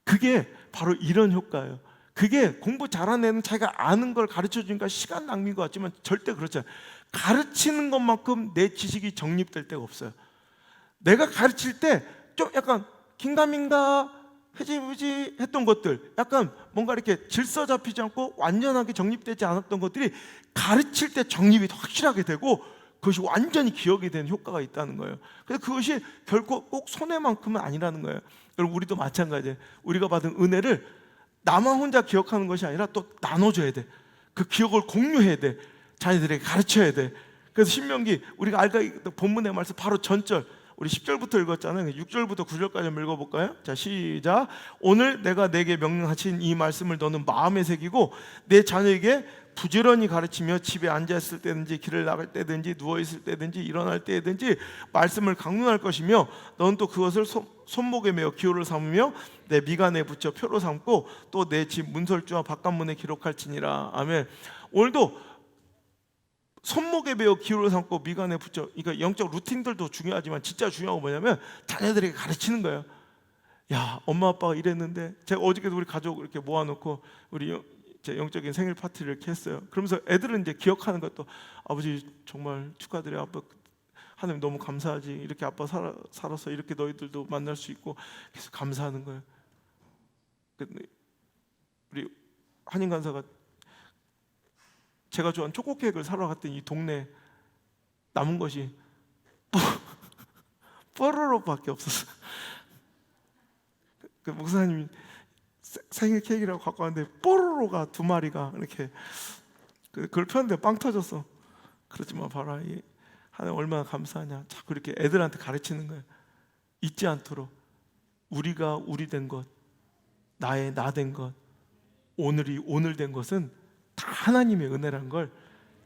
그게 바로 이런 효과예요. 그게 공부 잘하는 애는 자기가 아는 걸 가르쳐주니까 시간 낭비인 것 같지만 절대 그렇지 않아요. 가르치는 것만큼 내 지식이 정립될 때가 없어요. 내가 가르칠 때 좀 약간 긴가민가 흐지부지 했던 것들, 약간 뭔가 이렇게 질서 잡히지 않고 완전하게 정립되지 않았던 것들이 가르칠 때 정립이 확실하게 되고 그것이 완전히 기억이 되는 효과가 있다는 거예요. 그래서 그것이 결코 꼭 손해만큼은 아니라는 거예요. 여러분 우리도 마찬가지예요. 우리가 받은 은혜를 나만 혼자 기억하는 것이 아니라 또 나눠줘야 돼. 그 기억을 공유해야 돼. 자녀들에게 가르쳐야 돼. 그래서 신명기 우리가 아까 본문의 말씀 바로 전절 우리 10절부터 읽었잖아요. 6절부터 9절까지 한번 읽어볼까요? 자, 시작. 오늘 내가 내게 명령하신 이 말씀을 너는 마음에 새기고 내 자녀에게 부지런히 가르치며 집에 앉아있을 때든지 길을 나갈 때든지 누워있을 때든지 일어날 때든지 말씀을 강론할 것이며 너는 또 그것을 손목에 매어 기호를 삼으며 내 미간에 붙여 표로 삼고 또 내 집 문설주와 바깥문에 기록할지니라. 아멘. 오늘도 손목에 매어 기호를 삼고 미간에 붙여. 그러니까 영적 루틴들도 중요하지만 진짜 중요한 건 뭐냐면 자녀들에게 가르치는 거예요. 야, 엄마 아빠가 이랬는데 제가 어저께도 우리 가족 이렇게 모아놓고 우리 제 영적인 생일 파티를 이렇게 했어요. 그러면서 애들은 이제 기억하는 것도 아버지 정말 축하드려요. 아빠 하나님 너무 감사하지. 이렇게 아빠 살아서 이렇게 너희들도 만날 수 있고 계속 감사하는 거예요. 우리 한인 간사가 제가 좋아하는 초코 케이크를 사러 갔더니 이 동네 남은 것이 뽀로로밖에 없었어요. 그 목사님이 생일 케이크라고 갖고 왔는데 뽀로로가 2마리가 이렇게 그걸 폈는데 빵 터졌어. 그러지 마 봐라. 하나님 얼마나 감사하냐. 자꾸 이렇게 애들한테 가르치는 거예요. 잊지 않도록 우리가 우리 된 것, 나의 나 된 것, 오늘이 오늘 된 것은 다 하나님의 은혜란 걸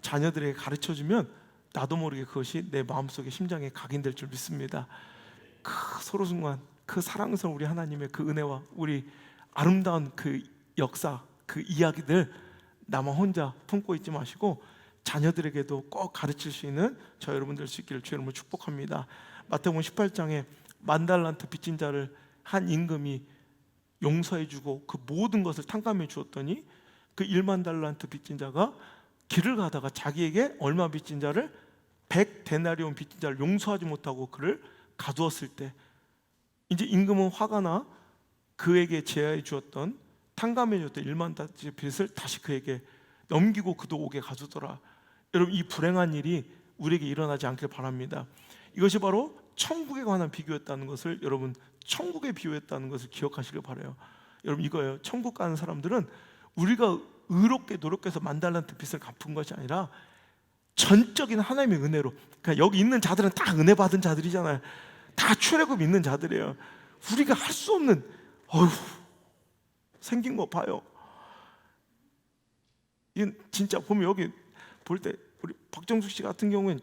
자녀들에게 가르쳐주면 나도 모르게 그것이 내 마음속에 심장에 각인될 줄 믿습니다. 그 서로 순간 그 사랑스러운 우리 하나님의 그 은혜와 우리 아름다운 그 역사, 그 이야기들 나만 혼자 품고 있지 마시고 자녀들에게도 꼭 가르칠 수 있는 저 여러분 될 수 있기를 주 이름으로 축복합니다. 마태복음 18장에 10,000달란트 빚진 자를 한 임금이 용서해주고 그 모든 것을 탕감해 주었더니 그 10,000달란트 빚진 자가 길을 가다가 자기에게 얼마 빚진 자를 100데나리온 빚진 자를 용서하지 못하고 그를 가두었을 때 이제 임금은 화가 나 그에게 제하해 주었던 탕감해 주었던 10,000달란트 빚을 다시 그에게 넘기고 그도 옥에 가두더라. 여러분 이 불행한 일이 우리에게 일어나지 않길 바랍니다. 이것이 바로 천국에 관한 비교였다는 것을 여러분 천국의 비유였다는 것을 기억하시길 바라요. 여러분 이거예요. 천국 가는 사람들은 우리가 의롭게 노력해서 10,000달란트 빚을 갚은 것이 아니라 전적인 하나님의 은혜로. 그러니까 여기 있는 자들은 다 은혜 받은 자들이잖아요. 다 출애굽 있는 자들이에요. 우리가 할 수 없는 어휴 생긴 거 봐요. 이건 진짜 보면 여기 볼 때 우리 박정숙 씨 같은 경우는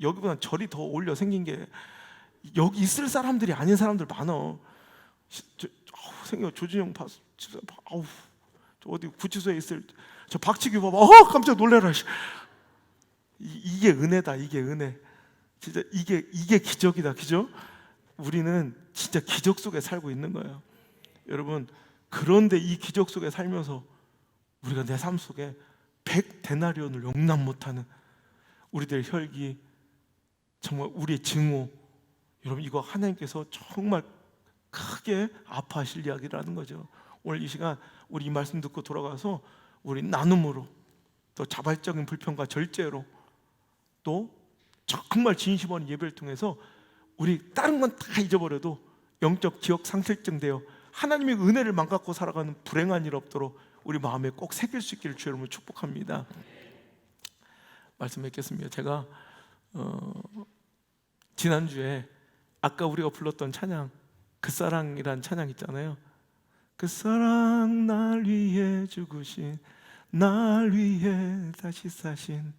여기보다 절이 더 올려 생긴 게 여기 있을 사람들이 아닌 사람들 많아. 생겨 조진영 봤어. 아우 저 어디 구치소에 있을 저 박치규 봐봐. 깜짝 놀래라. 이게 은혜다. 이게 은혜. 진짜 이게 기적이다. 기적. 우리는 진짜 기적 속에 살고 있는 거예요. 여러분 그런데 이 기적 속에 살면서 우리가 내 삶 속에 100데나리온을 용납 못하는 우리들의 혈기, 정말 우리의 증오, 여러분 이거 하나님께서 정말 크게 아파하실 이야기라는 거죠. 오늘 이 시간 우리 이 말씀 듣고 돌아가서 우리 나눔으로 또 자발적인 불평과 절제로 또 정말 진심 어린 예배를 통해서 우리 다른 건 다 잊어버려도 영적 기억 상실증 되어 하나님의 은혜를 망각하고 살아가는 불행한 일 없도록 우리 마음에 꼭 새길 수 있기를 주 여러분 축복합니다. 말씀 맺겠습니다. 제가 지난주에 아까 우리가 불렀던 찬양 그 사랑이란 찬양 있잖아요. 그 사랑 날 위해 죽으신 날 위해 다시 사신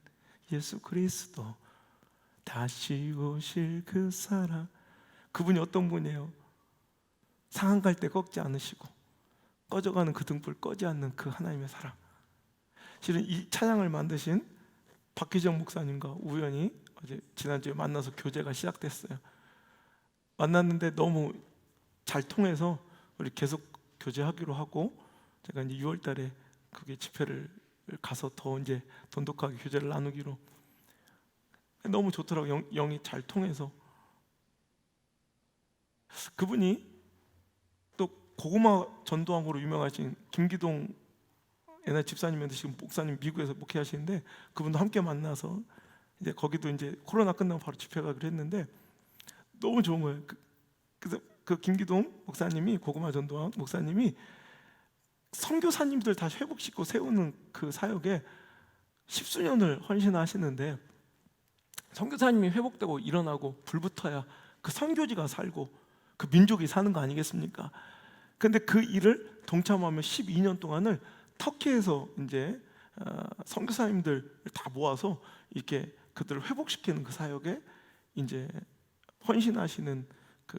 예수 그리스도 다시 오실 그 사랑. 그분이 어떤 분이에요? 상한 갈 때 꺾지 않으시고 꺼져가는 그 등불 꺼지 않는 그 하나님의 사랑. 실은 이 찬양을 만드신 박희정 목사님과 우연히 어제 지난주에 만나서 교제가 시작됐어요. 만났는데 너무 잘 통해서 우리 계속 교제하기로 하고 제가 이제 6월 달에 그게 집회를 가서 더 이제 돈독하게 교제를 나누기로. 너무 좋더라고요. 영이 잘 통해서. 그분이 또 고구마 전도왕으로 유명하신 김기동 옛날 집사님인데 지금 목사님 미국에서 목회하시는데 그분도 함께 만나서 이제 거기도 이제 코로나 끝나고 바로 집회 가기로 했는데 너무 좋은 거예요. 그래서 그 김기동 목사님이 고구마 전도왕 목사님이 선교사님들 다 회복시키고 세우는 그 사역에 십수년을 헌신하시는데 선교사님이 회복되고 일어나고 불붙어야 그 선교지가 살고 그 민족이 사는 거 아니겠습니까? 근데 그 일을 동참하며 12년 동안을 터키에서 이제 선교사님들 다 모아서 이렇게 그들을 회복시키는 그 사역에 이제 헌신하시는 그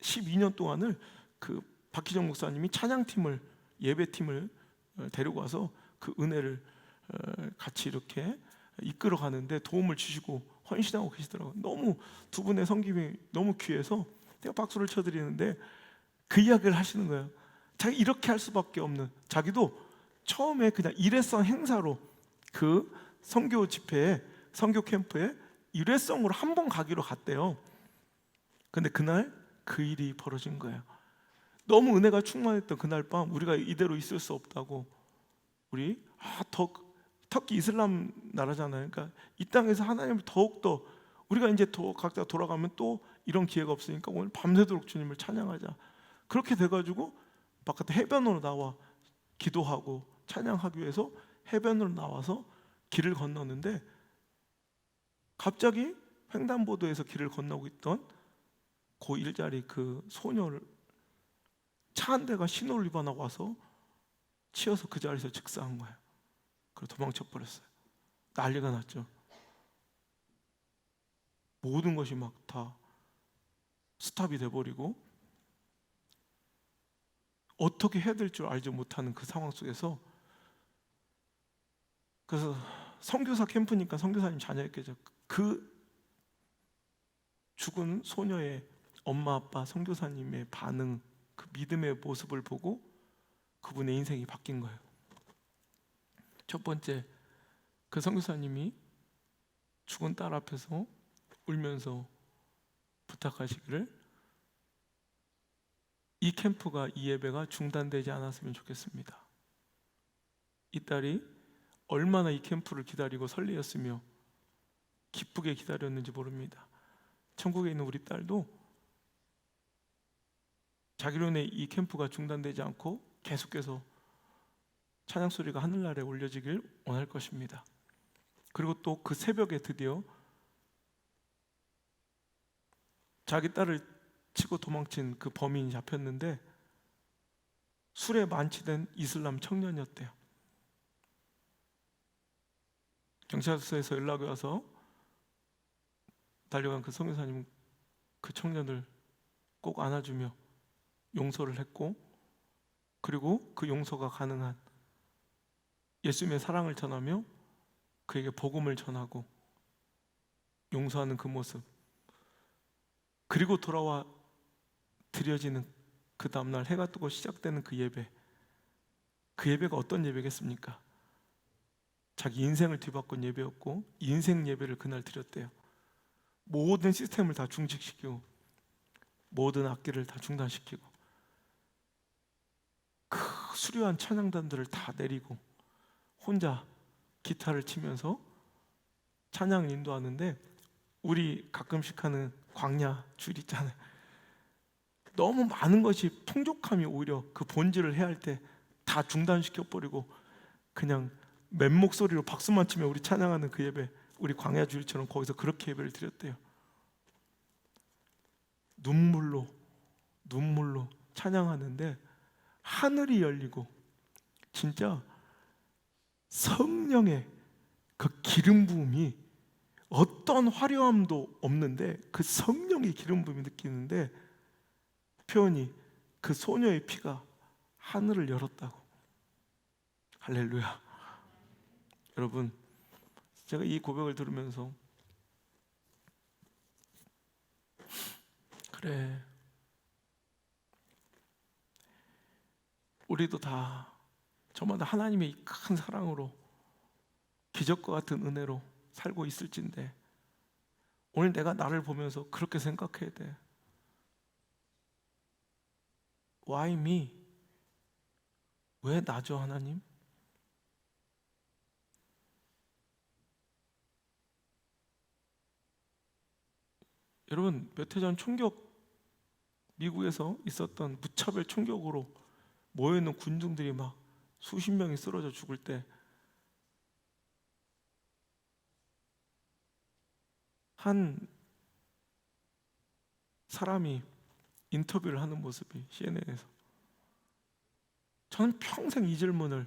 12년 동안을 그 박희정 목사님이 찬양팀을 예배팀을 데리고 와서 그 은혜를 같이 이렇게 이끌어 가는데 도움을 주시고 헌신하고 계시더라고요. 너무 두 분의 섬김이 너무 귀해서 내가 박수를 쳐드리는데 그 이야기를 하시는 거예요. 자기 이렇게 할 수밖에 없는, 자기도 처음에 그냥 일회성 행사로 그 선교 집회에 선교 캠프에 일회성으로 한 번 가기로 갔대요. 근데 그날 그 일이 벌어진 거예요. 너무 은혜가 충만했던 그날 밤 우리가 이대로 있을 수 없다고 우리 터키 이슬람 나라잖아요. 그러니까 이 땅에서 하나님을 더욱더 우리가 이제 더 각자 돌아가면 또 이런 기회가 없으니까 오늘 밤새도록 주님을 찬양하자. 그렇게 돼가지고 바깥에 해변으로 나와 기도하고 찬양하기 위해서 해변으로 나와서 길을 건너는데 갑자기 횡단보도에서 길을 건너고 있던 고1짜리 그 소녀를 차 한 대가 신호를 위반하고 와서 치여서 그 자리에서 즉사한 거예요. 그리고 도망쳐 버렸어요. 난리가 났죠. 모든 것이 막 다 스탑이 돼버리고 어떻게 해야 될 줄 알지 못하는 그 상황 속에서, 그래서 선교사 캠프니까 선교사님 자녀였겠죠. 그 죽은 소녀의 엄마 아빠 선교사님의 반응, 그 믿음의 모습을 보고 그분의 인생이 바뀐 거예요. 첫 번째, 그 선교사님이 죽은 딸 앞에서 울면서 부탁하시기를 이 캠프가, 이 예배가 중단되지 않았으면 좋겠습니다. 이 딸이 얼마나 이 캠프를 기다리고 설레었으며 기쁘게 기다렸는지 모릅니다. 천국에 있는 우리 딸도 자기론의 이 캠프가 중단되지 않고 계속해서 찬양 소리가 하늘나라에 올려지길 원할 것입니다. 그리고 또 그 새벽에 드디어 자기 딸을 치고 도망친 그 범인이 잡혔는데 술에 만취된 이슬람 청년이었대요. 경찰서에서 연락이 와서 달려간 그 선교사님은 그 청년을 꼭 안아주며 용서를 했고, 그리고 그 용서가 가능한 예수님의 사랑을 전하며 그에게 복음을 전하고 용서하는 그 모습, 그리고 돌아와 드려지는 그 다음날 해가 뜨고 시작되는 그 예배, 그 예배가 어떤 예배겠습니까? 자기 인생을 뒤바꾼 예배였고 인생 예배를 그날 드렸대요. 모든 시스템을 다 중직시키고 모든 악기를 다 중단시키고 그 수려한 찬양단들을 다 내리고 혼자 기타를 치면서 찬양을 인도하는데, 우리 가끔씩 하는 광야 줄 있잖아요. 너무 많은 것이 풍족함이 오히려 그 본질을 해야 할 때 다 중단시켜버리고 그냥 맨 목소리로 박수만 치며 우리 찬양하는 그 예배, 우리 광야 주일처럼 거기서 그렇게 예배를 드렸대요. 눈물로 찬양하는데 하늘이 열리고 진짜 성령의 그 기름 부음이, 어떤 화려함도 없는데 그 성령의 기름 부음이 느끼는데, 표현이 그 소녀의 피가 하늘을 열었다고. 할렐루야. 여러분, 제가 이 고백을 들으면서 그래, 우리도 다 저마다 하나님의 큰 사랑으로 기적과 같은 은혜로 살고 있을진데 오늘 내가 나를 보면서 그렇게 생각해야 돼. Why me? 왜 나죠, 하나님? 여러분, 몇 해 전 총격, 미국에서 있었던 무차별 총격으로 모여있는 군중들이 막 수십 명이 쓰러져 죽을 때 한 사람이 인터뷰를 하는 모습이 CNN에서, 저는 평생 이 질문을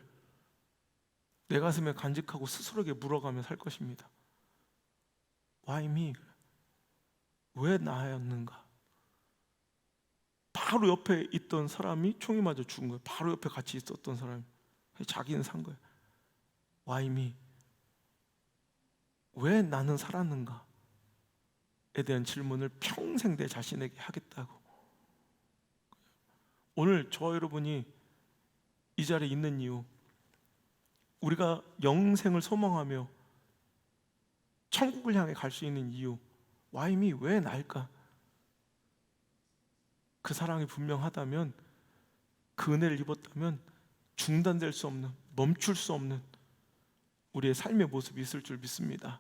내 가슴에 간직하고 스스로에게 물어가며 살 것입니다. Why me? 왜 나였는가? 바로 옆에 있던 사람이 총이 맞아 죽은 거예요. 바로 옆에 같이 있었던 사람이. 자기는 산 거예요. Why me? 왜 나는 살았는가? 에 대한 질문을 평생 내 자신에게 하겠다고. 오늘 저와 여러분이 이 자리에 있는 이유, 우리가 영생을 소망하며 천국을 향해 갈 수 있는 이유, Why me? 왜 나일까? 그 사랑이 분명하다면, 그 은혜를 입었다면 중단될 수 없는, 멈출 수 없는 우리의 삶의 모습이 있을 줄 믿습니다.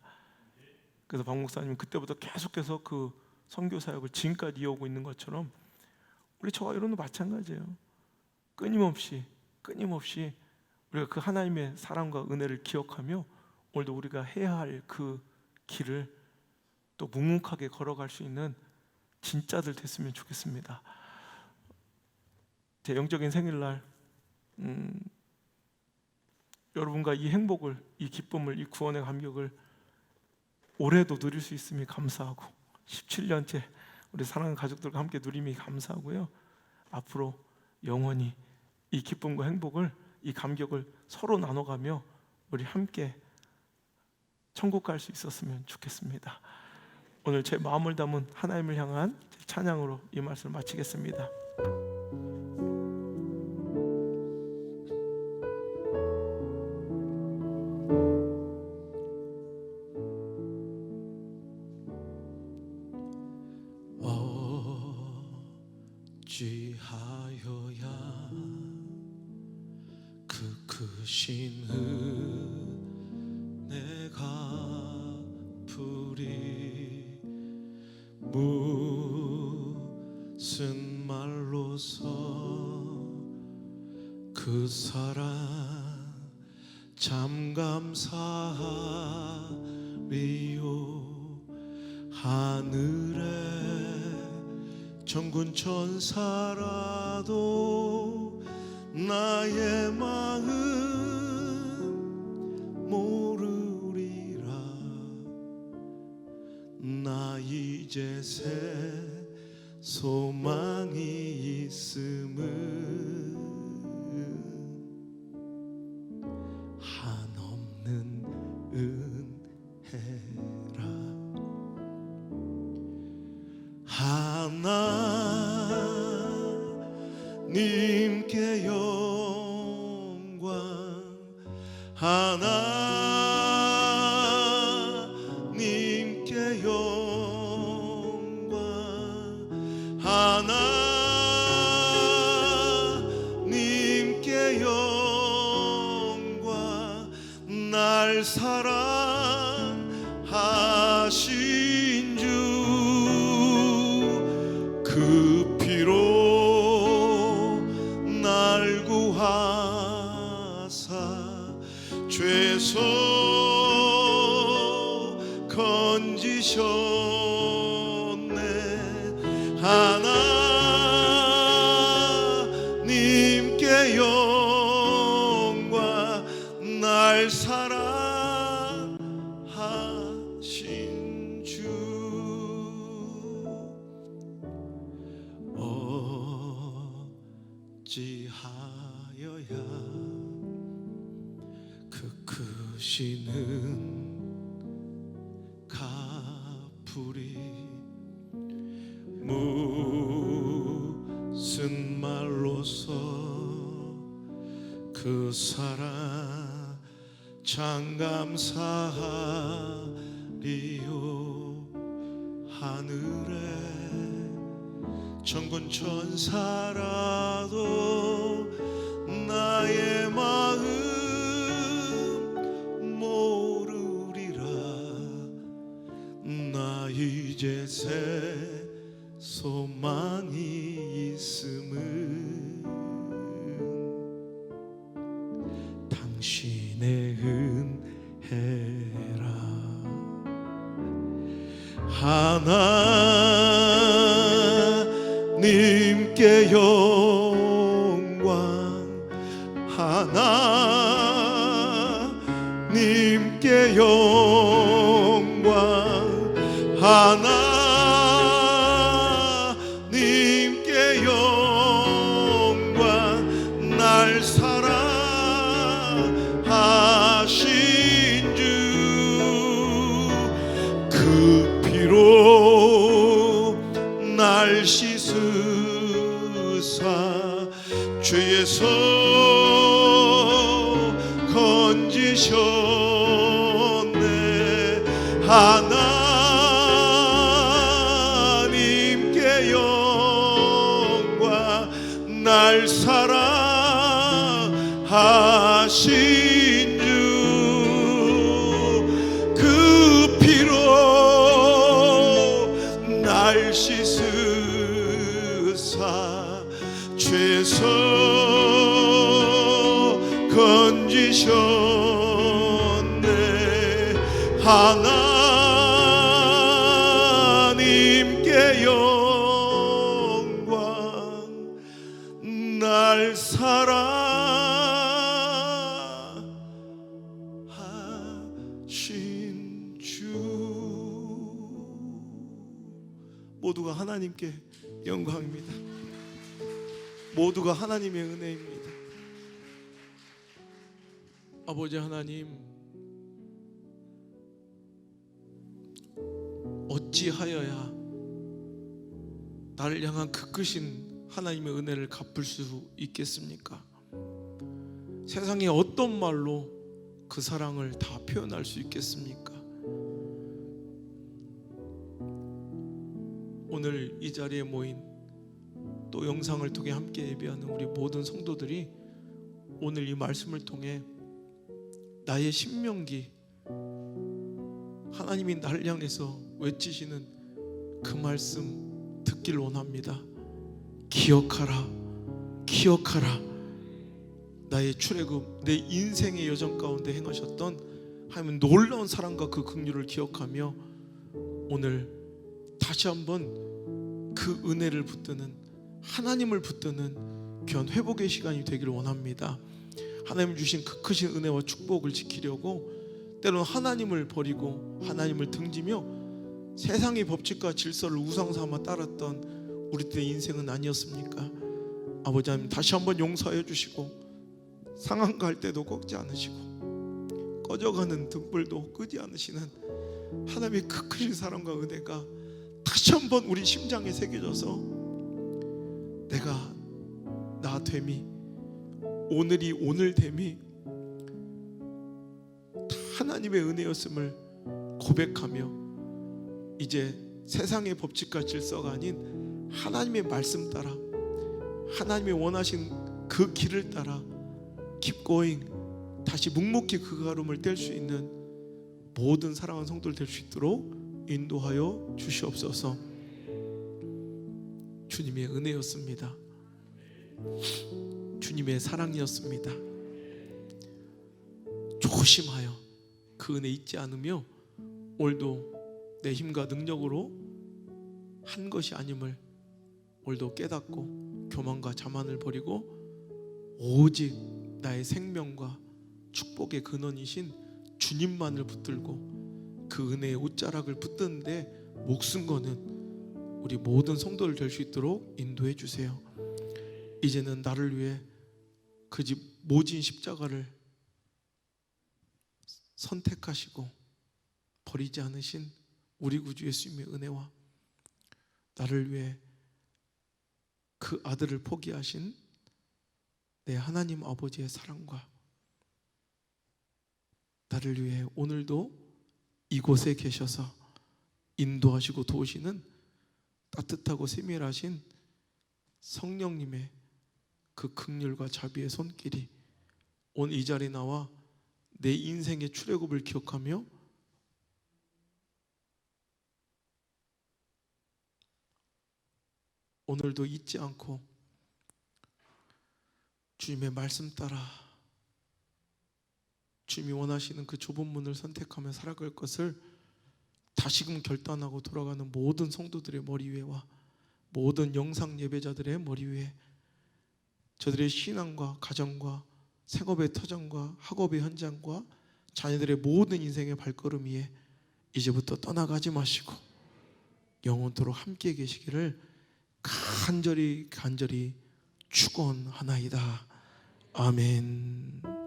그래서 박 목사님은 그때부터 계속해서 그 선교 사역을 지금까지 이어오고 있는 것처럼 우리 저와 여러분도 마찬가지예요. 끊임없이 우리가 그 하나님의 사랑과 은혜를 기억하며 오늘도 우리가 해야 할 그 길을 또 묵묵하게 걸어갈 수 있는 진짜들 됐으면 좋겠습니다. 제 영적인 생일날 여러분과 이 행복을, 이 기쁨을, 이 구원의 감격을 올해도 누릴 수 있음이 감사하고 17년째 우리 사랑하는 가족들과 함께 누림이 감사하고요. 앞으로 영원히 이 기쁨과 행복을, 이 감격을 서로 나눠가며 우리 함께 천국 갈 수 있었으면 좋겠습니다. 오늘 제 마음을 담은 하나님을 향한 찬양으로 이 말씀을 마치겠습니다. 어찌하여야 그 크신 은혜가 갚으리 무슨 말로서 그 사랑 참 감사하리요 하늘에 천군 천사라도 나의 마음 모르리라 나 이제 새 소망이 있음은 한없는 은혜라 하나님께 영광 하나님께 영광 하나님께 영광 날 사랑하신 주 그 피로 날 구하사 죄서 건지셨네 하나님께 영광 날 사랑하신 주 어찌하여야 그 크신 은 갚으리 무슨 말로서 그 사랑 참 감사하리요 하늘에 천군 천사라도 나의 마음 모르리라 나 이제 새 소망이 있음은 당신의 은혜라 하나님께 영광 하나님께 영광 하나님께 영광 날 사랑하신 주 그 피로 날 씻으사 죄에서 건지셨네 하나님께 영광 날 사랑하신 주 그 피로 날 씻으사 죄서 하나님께 영광 날 사랑하신 주. 모두가 하나님께 영광입니다. 모두가 하나님의 은혜입니다. 아버지 하나님, 어찌하여야 나를 향한 그 크신 하나님의 은혜를 갚을 수 있겠습니까? 세상에 어떤 말로 그 사랑을 다 표현할 수 있겠습니까? 오늘 이 자리에 모인 또 영상을 통해 함께 예배하는 우리 모든 성도들이 오늘 이 말씀을 통해 나의 신명기, 하나님이 나를 향해서 외치시는 그 말씀 듣길 원합니다. 기억하라, 기억하라. 나의 출애굽, 내 인생의 여정 가운데 행하셨던 하나님의 놀라운 사랑과 그 긍휼을 기억하며 오늘 다시 한번 그 은혜를 붙드는, 하나님을 붙드는 귀한 회복의 시간이 되기를 원합니다. 하나님 주신 그 크신 은혜와 축복을 지키려고 때로는 하나님을 버리고 하나님을 등지며 세상의 법칙과 질서를 우상 삼아 따랐던 우리 때의 인생은 아니었습니까? 아버지 하나님, 다시 한번 용서해 주시고 상한 갈 때도 꺾지 않으시고 꺼져가는 등불도 끄지 않으시는 하나님의 그 크신 사랑과 은혜가 다시 한번 우리 심장에 새겨져서 내가 나 됨이, 오늘이 오늘 됨이 하나님의 은혜였음을 고백하며 이제 세상의 법칙과 질서가 아닌 하나님의 말씀 따라, 하나님의 원하신 그 길을 따라 keep going, 다시 묵묵히 그 걸음을 뗄 수 있는 모든 사랑하는 성도들 될 수 있도록 인도하여 주시옵소서. 주님의 은혜였습니다. 주님의 사랑이었습니다. 조심하여 그 은혜 잊지 않으며 오늘도 내 힘과 능력으로 한 것이 아님을 오늘도 깨닫고 교만과 자만을 버리고 오직 나의 생명과 축복의 근원이신 주님만을 붙들고 그 은혜의 옷자락을 붙드는데 목숨 거는 우리 모든 성도들 될 수 있도록 인도해 주세요. 이제는 나를 위해 그 집 모진 십자가를 선택하시고 버리지 않으신 우리 구주 예수님의 은혜와 나를 위해 그 아들을 포기하신 내 하나님 아버지의 사랑과 나를 위해 오늘도 이곳에 계셔서 인도하시고 도우시는 따뜻하고 세밀하신 성령님의 그 긍휼과 자비의 손길이 오늘 이 자리에 나와 내 인생의 출애굽을 기억하며 오늘도 잊지 않고 주님의 말씀 따라 주님이 원하시는 그 좁은 문을 선택하며 살아갈 것을 다시금 결단하고 돌아가는 모든 성도들의 머리 위에와 모든 영상 예배자들의 머리 위에 저들의 신앙과 가정과 생업의 터전과 학업의 현장과 자녀들의 모든 인생의 발걸음 위에 이제부터 떠나가지 마시고 영원토록 함께 계시기를 간절히 축원하나이다. 아멘.